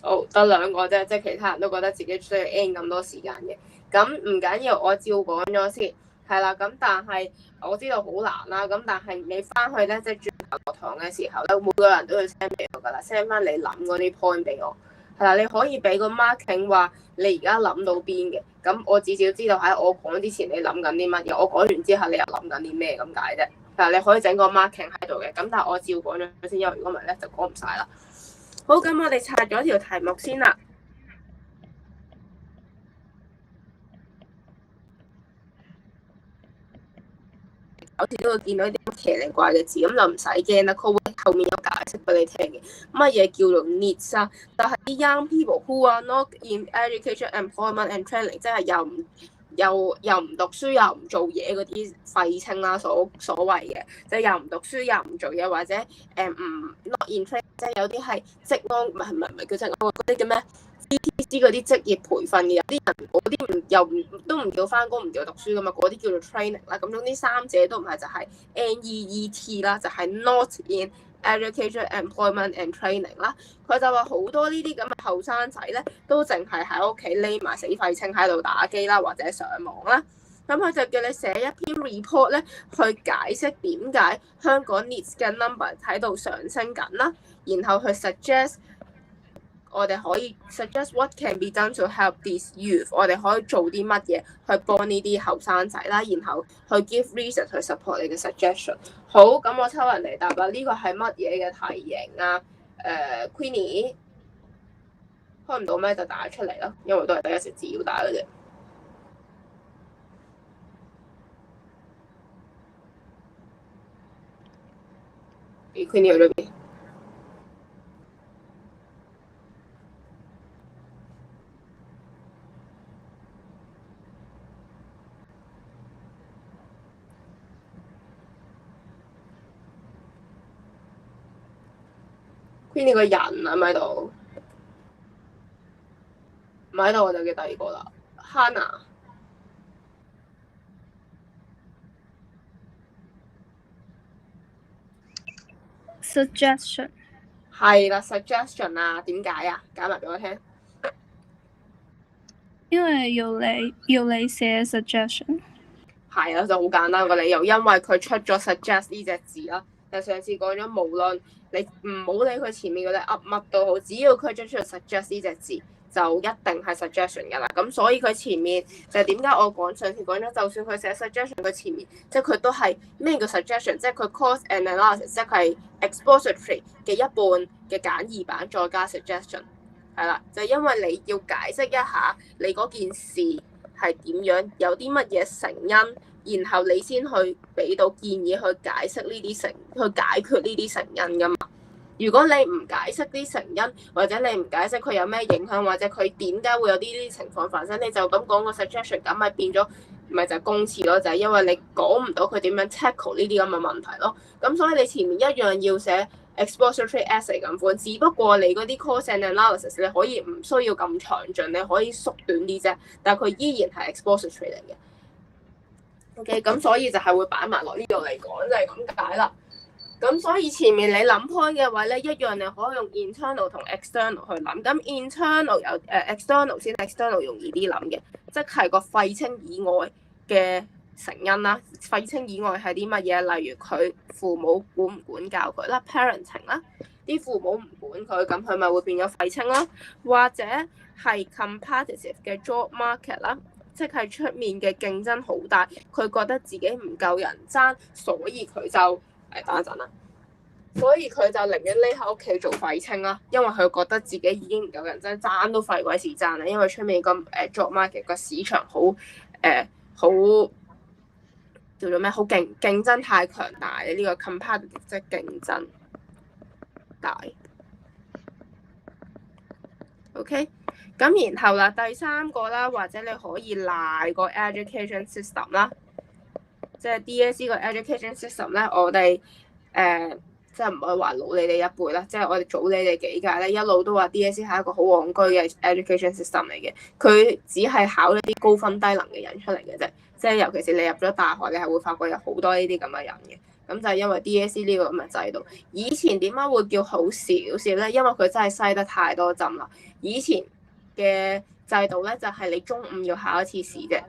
哦，得兩個啫，即係其他人都覺得自己需要 N 咁多時間嘅。咁唔緊要，我照講咗先，係啦。咁但係我知道好難啦。咁但係你翻去咧，即係轉頭落堂嘅時候咧，每個人都要 send 俾我噶啦，send 翻你諗嗰啲 point 俾我。係啦，你可以俾個 marking 話你而家諗到邊嘅。咁我至少知道喺我講之前你諗緊啲乜嘢，我講完之後你又諗緊啲咩咁解啫。但係你可以整個 marking 喺度嘅。咁但係我照講咗先，因為如果唔係咧就講唔晒啦。好，咁我哋拆咗條題目先啦。有時都會見到啲奇離怪嘅字，咁就唔使驚啦。佢會後面有解釋俾你聽嘅。乜嘢叫做 needs 啊？就係啲 young people who are not in education, employment and training，即係又唔讀書又唔做嘢嗰啲廢青啦，所謂嘅，即係又唔讀書又唔做嘢，或者唔 not in training，即係有啲係職安，唔係叫職安嗰啲叫咩？CTC 嗰啲職業培訓嘅，有啲人嗰啲都唔叫翻工，唔叫讀書噶嘛，嗰啲叫做 training 啦。咁總之三者都唔係，就係 NEET 啦，就係 not in education, employment and training 啦。佢就話好多呢啲咁嘅後生仔咧，都淨係喺屋企匿埋死廢青喺度打機啦，或者上網啦。咁佢就叫你寫一篇 report 咧，去解釋點解香港 needs 嘅 number 喺度上升緊啦，然後去 suggest。我哋可以 suggest what can be done to help these youth。我哋可以做啲乜嘢去幫呢啲後生仔啦，然後去 give reason 去 support 你嘅 suggestion。好，咁我抽人嚟答啦。呢個係乜嘢嘅題型啊？Queenie 開唔到咩就打出嚟啦，因為都係第一時字要打嘅啫。Queenie 去咗邊？Queenie 個人喺咪度？唔喺度我就叫第二個啦。Hannah。Suggestion 係啦 ，suggestion 啊，點解啊？解埋俾我聽。因為要你寫 suggestion。係啊，就好簡單個理由，因為佢出咗 suggest 呢隻字啦。就上次講咗，無論你唔好理佢前面嗰啲噏乜都好，只要佢出 suggest 呢隻字，就一定係 suggestion 㗎啦。咁所以佢前面就係點解我上次講咗，就算佢寫 suggestion，佢前面即係佢都係咩叫 suggestion，即係佢 cause and analysis，即係 expository 嘅一半嘅簡易版，再加 suggestion。係啦，就因為你要解釋一下你嗰件事係點樣，有啲乜嘢成因，然後你先去俾到建議去解釋呢啲去解決呢啲成因噶嘛。如果你唔解釋啲成因，或者你唔解釋佢有咩影響，或者佢點解會有呢啲情況發生，你就咁講個 suggestion，咁咪變咗咪就係公廁咯，就係因為你講唔到佢點樣 tackle 呢啲咁嘅問題咯。咁所以你前面一樣要寫 expository essay 咁款，只不過你嗰啲 cause and analysis 你可以唔需要咁詳盡，你可以縮短啲啫，但係佢依然係 expository 嚟嘅。OK，咁所以就係會擺埋落呢度嚟講，就係咁解啦。咁所以前面你諗開嘅位咧，一樣你可以用 internal 同 external 去諗。咁 internal 有external 先，external 容易啲諗嘅，即係個廢青以外嘅成因啦。廢青以外係啲乜嘢？例如佢父母管唔管教佢啦 ，parenting 啦，啲父母唔管佢，咁佢咪會變咗廢青咯。或者係 competitive 嘅 job market 啦。即係出面嘅競爭好大，佢覺得自己唔夠人爭，所以佢就等一陣啦。所以佢就寧願匿喺屋企做廢青啦，因為佢覺得自己已經唔夠人爭，爭都費鬼事爭啦。因為出面個job market 個市場好叫做咩？好競爭太強大嘅呢個 competitive 即係競爭大。OK。咁然後啦，第三個啦，或者你可以賴個 education system 啦，即係 DSE 個 education system 咧，我哋即係唔可以話老你哋一輩啦，即係我哋早你哋幾屆咧，一路都話 DSE 係一個好戇居嘅 education system 嚟嘅，佢只係考一啲高分低能嘅人出嚟嘅啫，即係尤其是你入咗大學，你係會發覺有好多呢啲咁嘅人嘅。咁就係因為 DSE 呢個咁嘅制度。以前點解會叫好少少咧？因為佢真係篩得太多針啦。以前嘅制度咧就係你中午要考一次試啫，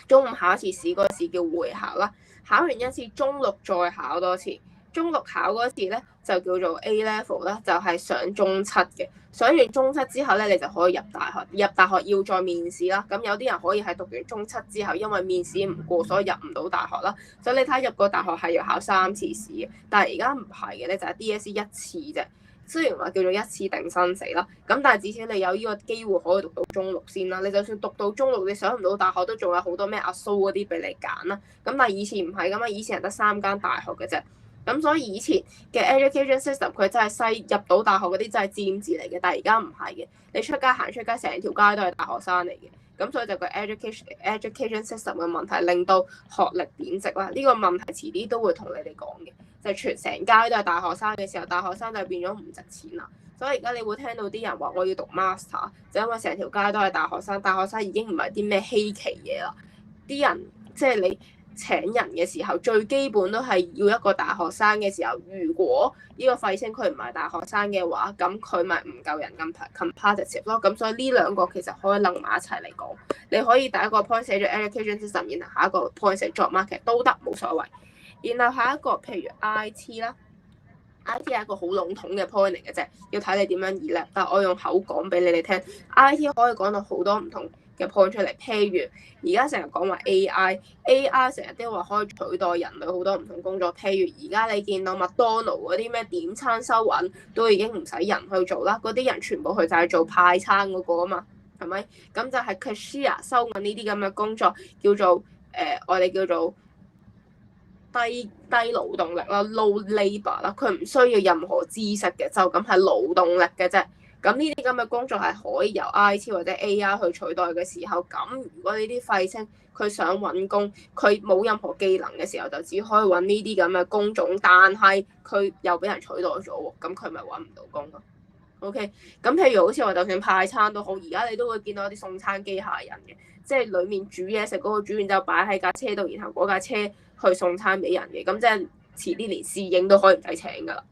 中午考一次試，嗰個試叫會考啦。考完一次，中六再考多次。中六考嗰次咧就叫做 A level 啦，就係上中七嘅。上完中七之後咧，你就可以入大學。入大學要再面試啦。咁有啲人可以喺讀完中七之後，因為面試唔過，所以入唔到大學啦。所以你睇入個大學係要考3次試嘅，但係而家唔係嘅咧，就係 DSE 一次啫。雖然話叫做一次定生死啦，咁但係至少你有呢個機會可以讀到中六先啦。你就算讀到中六，你上唔到大學都仲有好多咩阿蘇嗰啲俾你揀啦。咁但係以前唔係咁啊，以前係得3間大學嘅啫。咁所以以前嘅 education system 佢真係細入到大學嗰啲真係尖子嚟嘅，但係而家唔係嘅。你出街行出街，成條街都係大學生嚟嘅。咁所以就個 education system 嘅問題令到學歷貶值啦。呢個問題遲啲都會同你哋講嘅，就係成街都係大學生嘅時候，大學生就變咗唔值錢啦。所以而家你會聽到啲人話我要讀 master，就因為成條街都係大學生，大學生已經唔係啲咩稀奇嘢啦。啲人即係你請人嘅時候，最基本都係要一個大學生嘅時候。如果呢個廢青佢唔係大學生嘅話，咁佢咪唔夠人咁 competitive 咯。咁所以呢兩個其實可以擸埋一齊嚟講。你可以第一個 point 寫咗 education system，然後下一個 point 寫 job market 都得，冇所謂。然後下一個譬如 IT 啦，IT 係一個好籠統嘅 point 嚟嘅啫，要睇你點樣議咧。但係我用口講俾你哋聽 ，IT 可以講到好多唔同嘅 point 出嚟。譬如而家成日講話 AI 成日都話可以取代人類好多唔同工作。譬如而家你見到麥當勞嗰啲咩點餐收銀都已經唔使人去做啦，嗰啲人全部去就係做派餐嗰個啊嘛，係咪？咁就係 cashier 收銀呢啲咁嘅工作叫做我哋叫做低勞動力啦 ，low labour 啦，佢唔需要任何知識嘅，就咁係勞動力嘅啫。咁呢啲咁嘅工作係可以由 IT 或者 AI 去取代嘅時候，咁如果呢啲廢青佢想揾工，佢冇任何技能嘅時候，就只可以揾呢啲咁嘅工種，但係佢又俾人取代咗喎，咁佢咪揾唔到工咯？OK，咁譬如好似話，就算派餐都好，而家你都會見到啲送餐機械人嘅，即係裡面煮嘢食嗰個煮完之後擺喺架車度，然後嗰架車去送餐俾人嘅，咁即係遲啲連侍應都可以唔使請㗎啦。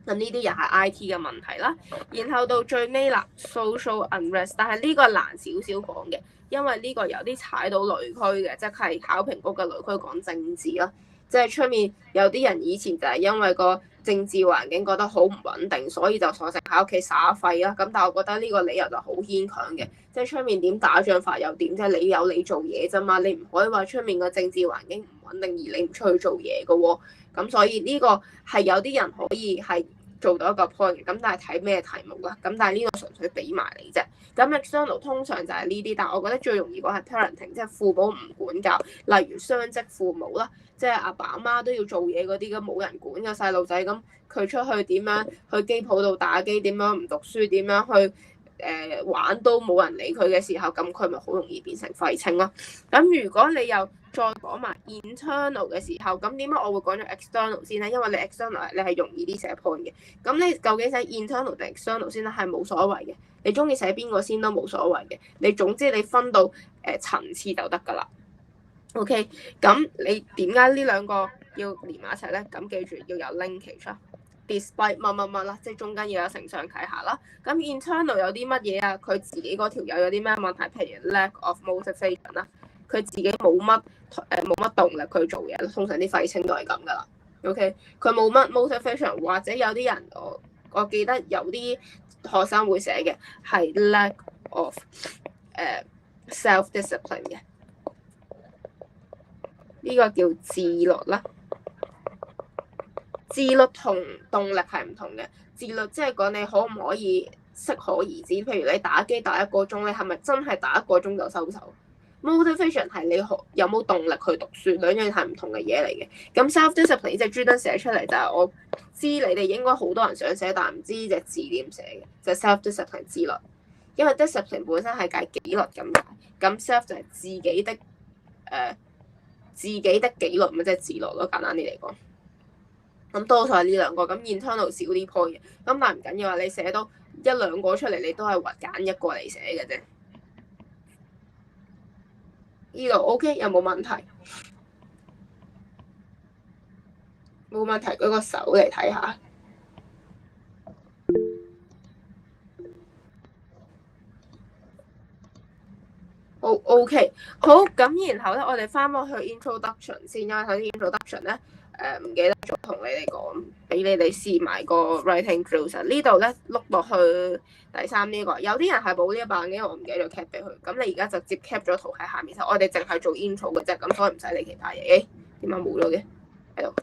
咁呢啲又係 IT 嘅問題啦。然後到最尾啦 social unrest， 但係呢個難少少講嘅，因為呢個有啲踩到雷區嘅，即係考評局嘅雷區講政治啦。即係出面有啲人以前就係因為個政治環境覺得好唔穩定，所以就索性喺屋企耍廢啦。咁但係我覺得呢個理由就好牽強嘅，即係出面點打仗法又點啫？你有你做嘢啫嘛，你唔可以話出面個政治環境唔穩定而你唔出去做嘢嘅喎。咁所以呢個係有啲人可以係做到一個 point 嘅，咁但係睇咩題目啦。咁但係呢個純粹俾埋你啫。咁 external 通常就係呢啲，但係我覺得最容易講係 parenting，即係父母唔管教，例如雙職父母啦，即係阿爸阿媽都要做嘢嗰啲，咁冇人管嘅細路仔，咁佢出去點樣去機鋪度打機，點樣唔讀書，點樣去玩都冇人理佢嘅時候，咁佢咪好容易變成廢青咯。咁如果你又再講埋 internal 嘅時候，咁點解我會講咗 external 先咧？因為你 external 你係容易啲寫 point 嘅。咁你究竟寫 internal 定 external 先咧？係冇所謂嘅，你中意寫邊個先都冇所謂嘅。你總之你分到層次就得㗎啦。OK，咁你點解呢兩個要連埋一齊咧？咁記住要有 linkage 啦。Despite 乜乜乜啦，即係中間要有承上啟下啦。咁 internal 有啲乜嘢啊？佢自己嗰條友有啲咩問題？譬如 lack of motivation 啦，佢自己冇乜動力去做嘢。通常啲廢青都係咁噶啦。OK，佢冇乜 motivation， 或者有啲人我記得有啲學生會寫嘅係 lack of self discipline 嘅，呢個叫自律啦。自律同動力係唔同嘅。自律即係講你可唔可以適可而止，譬如你打機打1個鐘，你係咪真係打1個鐘就收手？ Motivation 係你有冇動力去讀書，兩樣係唔同嘅嘢嚟嘅。咁 self discipline 即係專登寫出嚟，就係我知你哋應該好多人想寫，但係唔知隻字點寫嘅，就係 self discipline 自律。因為 discipline 本身係計紀律咁解，咁 self 就係自己的紀律，咪即係自律咯，簡單啲嚟講。咁多數係呢兩個，咁 internal 少啲 point 嘅，咁但係唔緊要啊，你寫多1-2個出嚟，你都係揀一個嚟寫嘅啫。呢度 OK 有冇問題？冇問題，舉個手嚟睇下。好 OK，好咁，然後咧，我哋翻返去 introduction 先，因為頭先 introduction 咧，唔記得咗同你哋講，俾你哋試埋個 writing drills。呢度咧碌落去第三呢個，有啲人係冇呢一版嘅，因為我唔記得咗 cap 俾佢。咁你而家就直接 cap 咗圖喺下面，我哋淨係做 intro 嘅啫，咁所以唔使理其他嘢。點解冇咗嘅？喺度。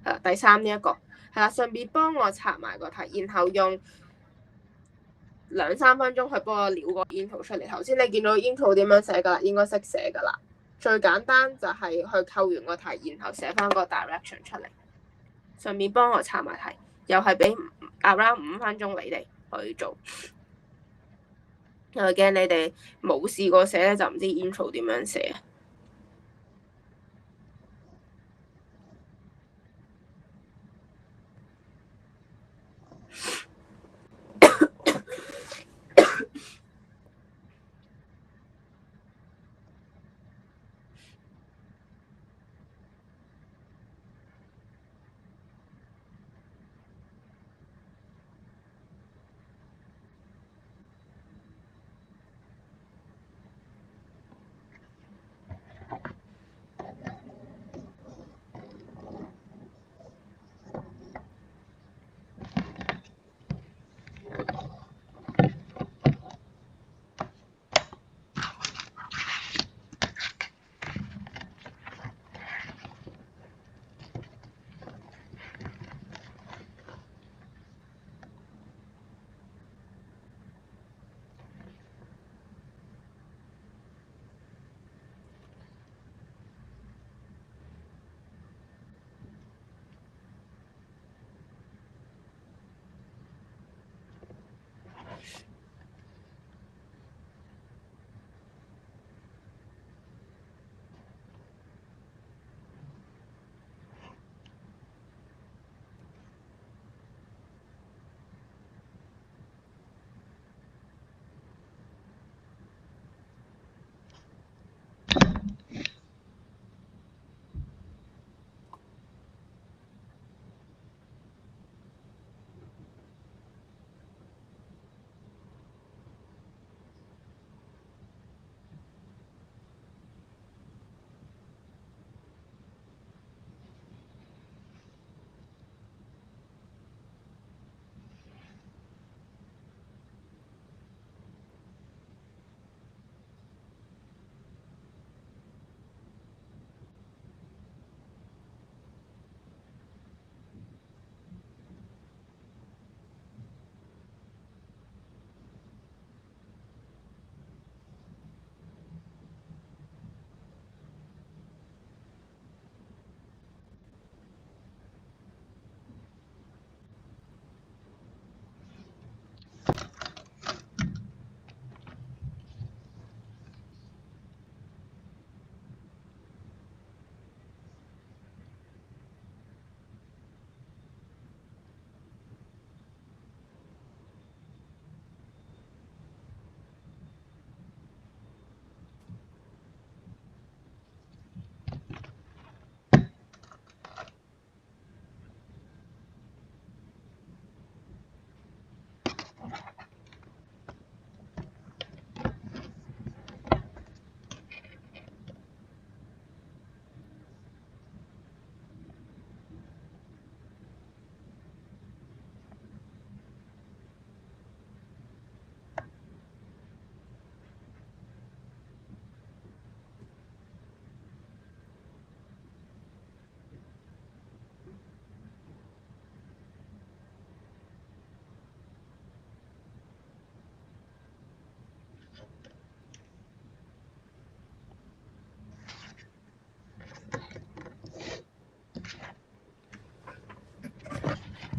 係啦，第三呢一個係啦，順便幫我拆埋個題，然後用2-3分鐘去幫我撩個 intro 出嚟。頭先你見到 intro 點樣寫㗎啦，應該識寫㗎啦。最簡單就係去構完個題，然後寫翻個 direction 出嚟。順便幫我拆埋題，又係俾 around 5分鐘你哋去做。因為驚你哋冇試過寫咧，就唔知 intro 點樣寫。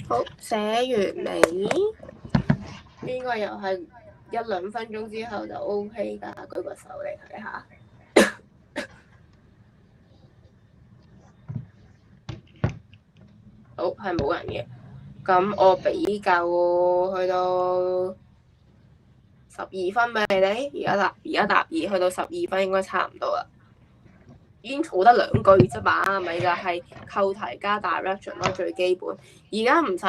好，寫完未？應該又係1-2分鐘之後就 OK 㗎，舉個手嚟睇下。好，係冇人嘅。咁我比較去到12分俾你哋，而家答2，去到12分應該差唔多啦。intro 得2句啫嘛，咪就係扣題加 direction 咯，最基本。而家唔使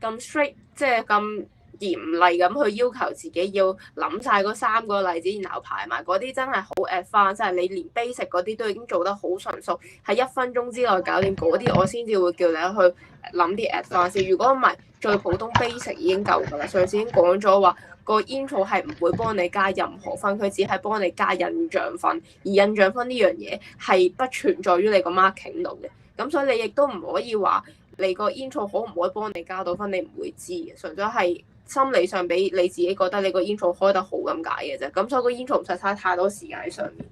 咁 strict，即係咁嚴厲咁去要求自己要諗晒嗰3個例子，然後排埋嗰啲真係好 advanced，即係你連 basic 嗰啲都已經做得好純熟，喺1分鐘之內搞掂嗰啲，我先至會叫你去諗啲 advanced。如果唔係，最普通 basic 已經夠㗎啦。上次已經講咗話，個 intro 係唔會幫你加任何分，佢只係幫你加印象分，而印象分呢樣嘢係不存在於你個 marking 度嘅。咁所以你亦都唔可以話你個 intro 可唔可以幫你加到分，你唔會知嘅，純粹係心理上俾你自己覺得你個 intro 開得好咁解嘅啫。咁所以個 intro 唔使嘥太多時間喺上面。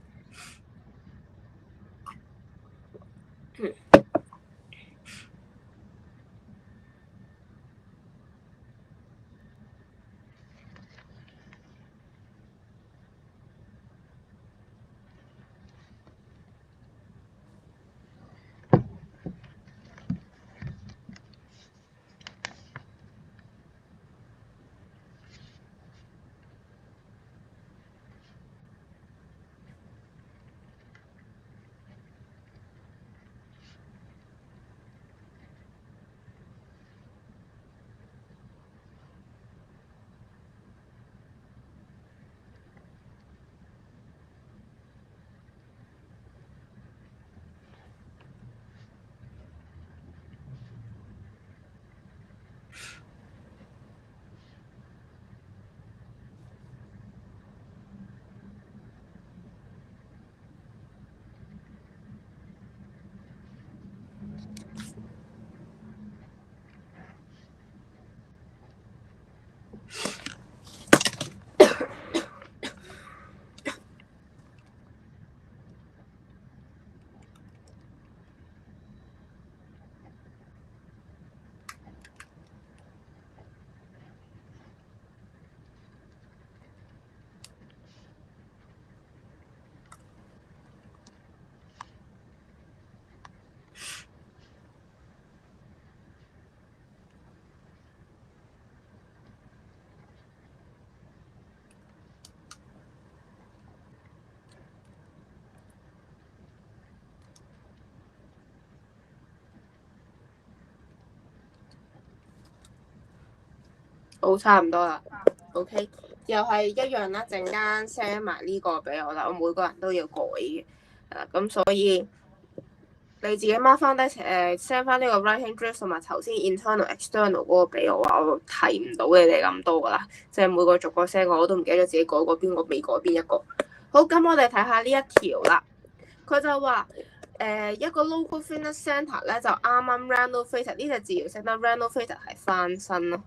好，差唔多啦。OK， 又係一樣啦，陣間 send 埋呢個俾我啦，我每個人都要改嘅。咁所以你自己 mark 翻低send 翻呢個 writing drift 同埋頭先 internal external 嗰個俾我啊，我睇唔到你哋咁多噶啦，即係每個逐個 send 我都唔記得咗自己改過邊個，未改邊一個。好，咁我哋睇下呢一條啦，佢就話一個 local fitness centre 咧就啱啱 renovated， 呢隻字要識得 renovated 係翻新咯。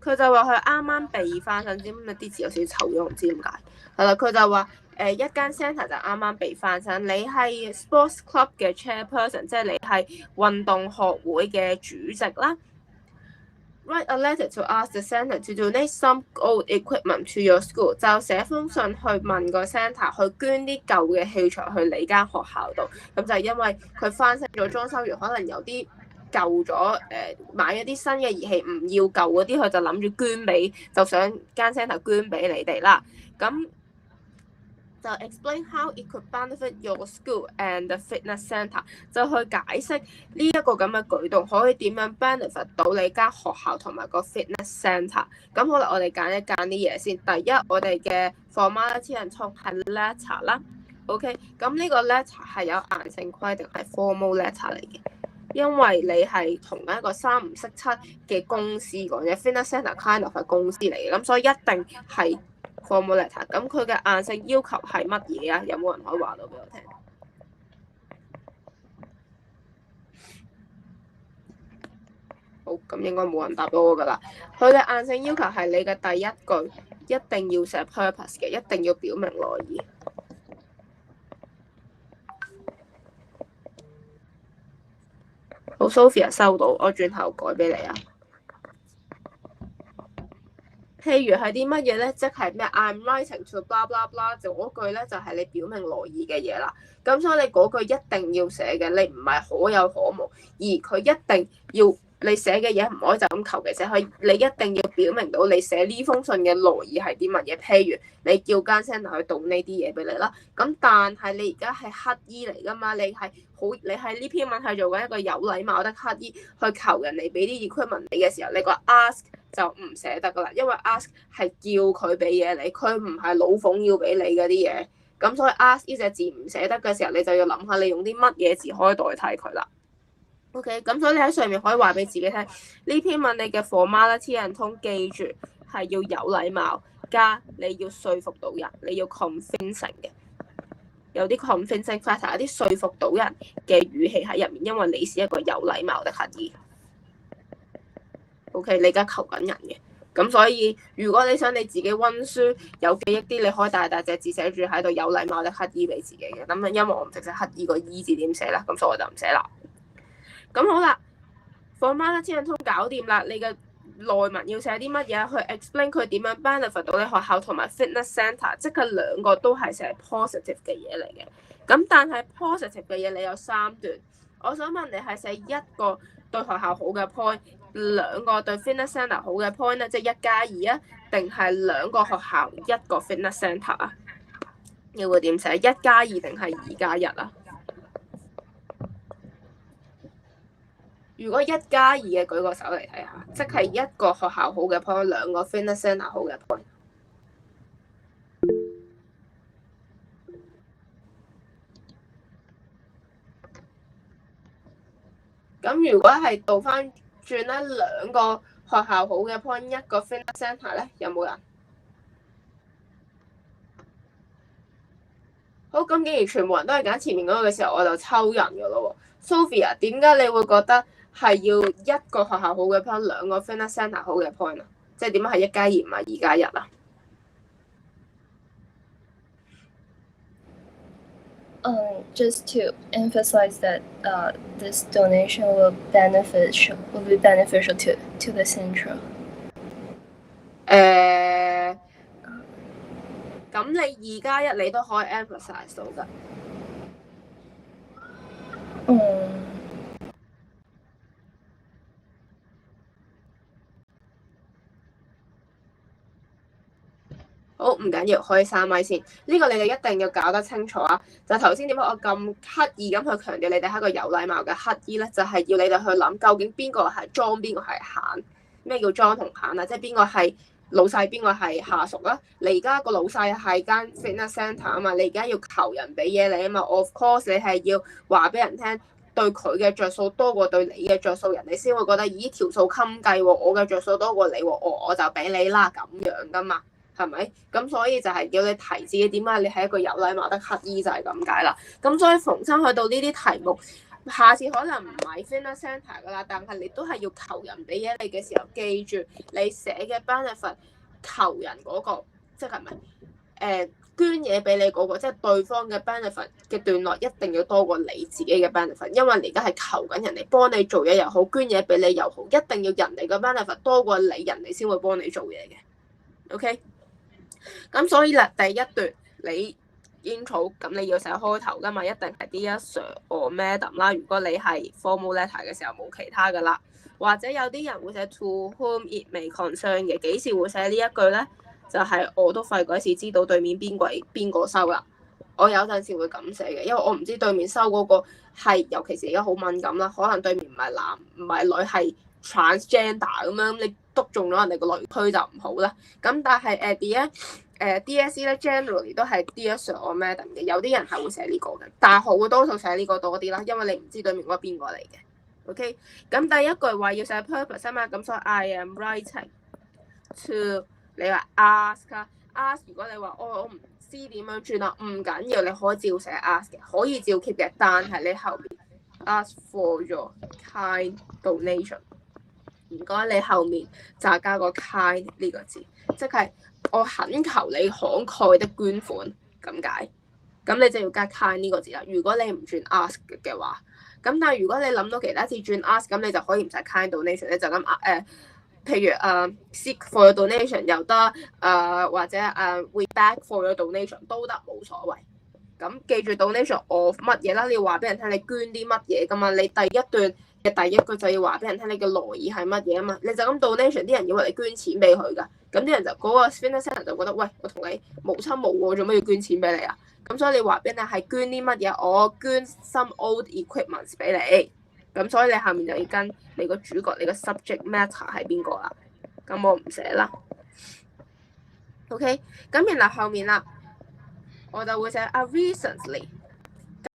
佢就話佢啱啱被翻新，知唔知啲字有少少醜咗，唔知點解。係啦，佢就話一間 centre 就啱啱被翻新，你係 sports club 嘅 chairperson， 即係你係運動學會嘅主席啦。Write a letter to ask the centre to donate some old equipment to your school， 就寫封信去問個 centre 去捐啲舊嘅器材去你間學校度。咁就係因為佢翻新咗裝修完，可能有啲舊咗，買咗啲新嘅儀器，唔要舊嗰啲，佢就諗住捐俾，就想間 centre 捐俾你哋啦。咁就 explain how it could benefit your school and the fitness centre， 就去解釋呢一個咁嘅舉動可以點樣 benefit 到你間學校同埋個 fitness centre。咁好啦，我哋揀一揀啲嘢先。第一，我哋嘅 formality and tone 係 letter 啦。OK， 咁呢個 letter 係有硬性規定係 formal letter 嚟嘅，因為你係同一個3唔識7嘅公司講嘅 fitness centre kind of 係公司嚟嘅，咁所以一定係 formal letter。咁佢嘅硬性要求係乜嘢啊？有冇人可以話到俾我聽？好，咁應該冇人答到我噶啦。佢嘅硬性要求係你嘅第一句一定要寫 purpose 嘅，一定要表明來意。好 ，Sophia 收到，我轉頭改俾你啊。譬如係啲乜嘢咧？即係咩 ？I'm writing to blah blah blah， 就嗰句咧就係你表明來意嘅嘢啦。咁所以你嗰句一定要寫嘅，你唔係可有可無，而佢一定要你寫嘅嘢唔可以就咁求其寫，你一定要表明到你寫呢封信嘅來意係啲乜嘢。譬如你叫間 sender 去賭呢啲嘢俾你啦，咁但係你而家係乞衣嚟噶嘛，你喺呢篇文係做緊一個有禮貌的乞衣，去求人哋俾啲 equipment 你嘅時候，你個 ask 就唔寫得噶啦，因為 ask 係叫佢俾嘢你，佢唔係老馮要俾你嗰啲嘢。咁所以 ask 呢隻字唔寫得嘅時候，你就要諗下你用啲乜嘢字可以代替佢啦。OK，咁所以你喺上面可以話俾自己聽，呢篇文你嘅 formality and tone 記住係要有禮貌，加你要說服到人，你要 convincing 嘅，有啲 convincing factor， 有啲說服到人嘅語氣喺入面，因為你是一個有禮貌的乞兒。OK，你而家求緊人嘅，咁所以如果你想你自己溫書有記憶啲，你可以大大隻字寫住喺度有禮貌的乞兒俾自己嘅。咁因為我唔識寫乞兒個 E 字點寫啦，咁所以我就唔寫啦。咁好啦，formality and tone搞掂啦，你嘅內文要寫啲乜嘢去 explain 佢點樣 benefit 到你學校同埋 fitness centre， 即係兩個都係寫 positive 嘅嘢嚟嘅。咁但係 positive 嘅嘢你有3段，我想問你係寫一個對學校好嘅 point， 2個對 fitness centre 好嘅 point 咧，即係1+2啊，定係2個學校1個 fitness centre 啊？你會點寫？1+2定係2+1啊？如果1+2嘅舉個手嚟睇下，即係一個學校好嘅 point， 2個 fitness centre 好嘅 point。咁如果係倒翻轉咧，2個學校好嘅 point， 1個 fitness centre 咧，有冇人？好，咁既然全部人都係揀前面嗰個嘅時候，我就抽人噶咯喎。Sophia， 點解你會覺得係要一個學校好嘅 point， 2個 fitness centre 好嘅 point 啊？即係點解係1+2唔係2+1啊？Just to emphasize that this donation will be beneficial to the central。咁你2+1你都可以 emphasize 到㗎。好，唔緊要，可以閂咪先。呢個你哋一定要搞得清楚啊！就頭先點解我咁刻意咁去強調你哋係一個有禮貌嘅乞衣咧？就係要你哋去諗究竟邊個係莊，邊個係閒。咩叫莊同閒啊？即係邊個係老細，邊個係下屬啦？你而家個老細係間 fitness centre 啊嘛，你而家要求人俾嘢你啊嘛。Of course， 你係要話俾人聽，對佢嘅着數多過對你嘅着數，人哋先會覺得咦條數襟計喎，我嘅着數多過你喎，我就俾你啦咁樣噶嘛。係咪？咁所以就係叫你提自己點解你係一個有禮貌的乞衣，就係咁解啦。咁所以逢親去到呢啲題目，下次可能唔係 fitness centre 噶啦，但係你都係要求人俾嘢你嘅時候，記住你寫嘅 benefit 求人嗰個，即係咪捐嘢俾你嗰個，即係對方嘅 benefit 嘅段落一定要多過你自己嘅 benefit， 因為你而家係求緊人哋幫你做嘢又好，捐嘢俾你又好，一定要人哋嘅 benefit 多過你，人哋先會幫你做嘢嘅。OK？咁所以啦，第一段你 intro 咁你要寫開頭噶嘛，一定係 Dear Sir or Madam 啦。如果你係 formal letter 嘅時候冇其他噶啦，或者有啲人會寫 To whom it may concern 嘅，幾時會寫呢一句咧？就係我都費鬼事知道對面邊個收啦。我有陣時會咁寫嘅，因為我唔知對面收嗰個係，尤其是而家好敏感啦，可能對面唔係男唔係女係 transgender 咁樣，你篤中咗人哋個雷區就唔好啦。咁但係DSE 咧 generally 都係 Dear Sir or Madam 嘅，有啲人係會寫呢個嘅，但係好多數寫呢個多啲啦，因為你唔知對面嗰個邊個嚟嘅。OK， 咁第一句話要寫 purpose 啊嘛，咁所以 I am writing to 你話 ask 啦 ，ask 如果你話我唔知點樣轉啊，唔緊要，你可以照寫 ask 嘅，可以照 keep 嘅，但係你後面 ask for your kind donation， 唔該你後面就加個 kind 呢個字，即係我懇求你慷慨的捐款咁解，咁你就要加 kind 呢個字啦。如果你唔轉 ask 嘅話，咁但係如果你諗到其他字轉 ask， 咁你就可以唔使 kind donation 咧，就咁譬如seek for your donation 又得，或者we beg for your donation 都得，冇所謂。咁記住 donation of 乜嘢啦？你要話俾人聽你捐啲乜嘢噶嘛？你第一段嘅第一句就要話俾人聽你嘅來意係乜嘢啊嘛，你就咁 donation， 啲人以為你捐錢俾佢㗎，咁啲人就嗰個 Fitness Centre 就覺得，喂，我同你無親無故，做乜要捐錢俾你啊？咁所以你話俾人係捐啲乜嘢？我捐 some old equipments 俾你，咁所以你下面就要跟你個主角，你個 subject matter 係邊個啦？咁我唔寫啦。OK， 咁然後後面啦，我就會寫啊 recently。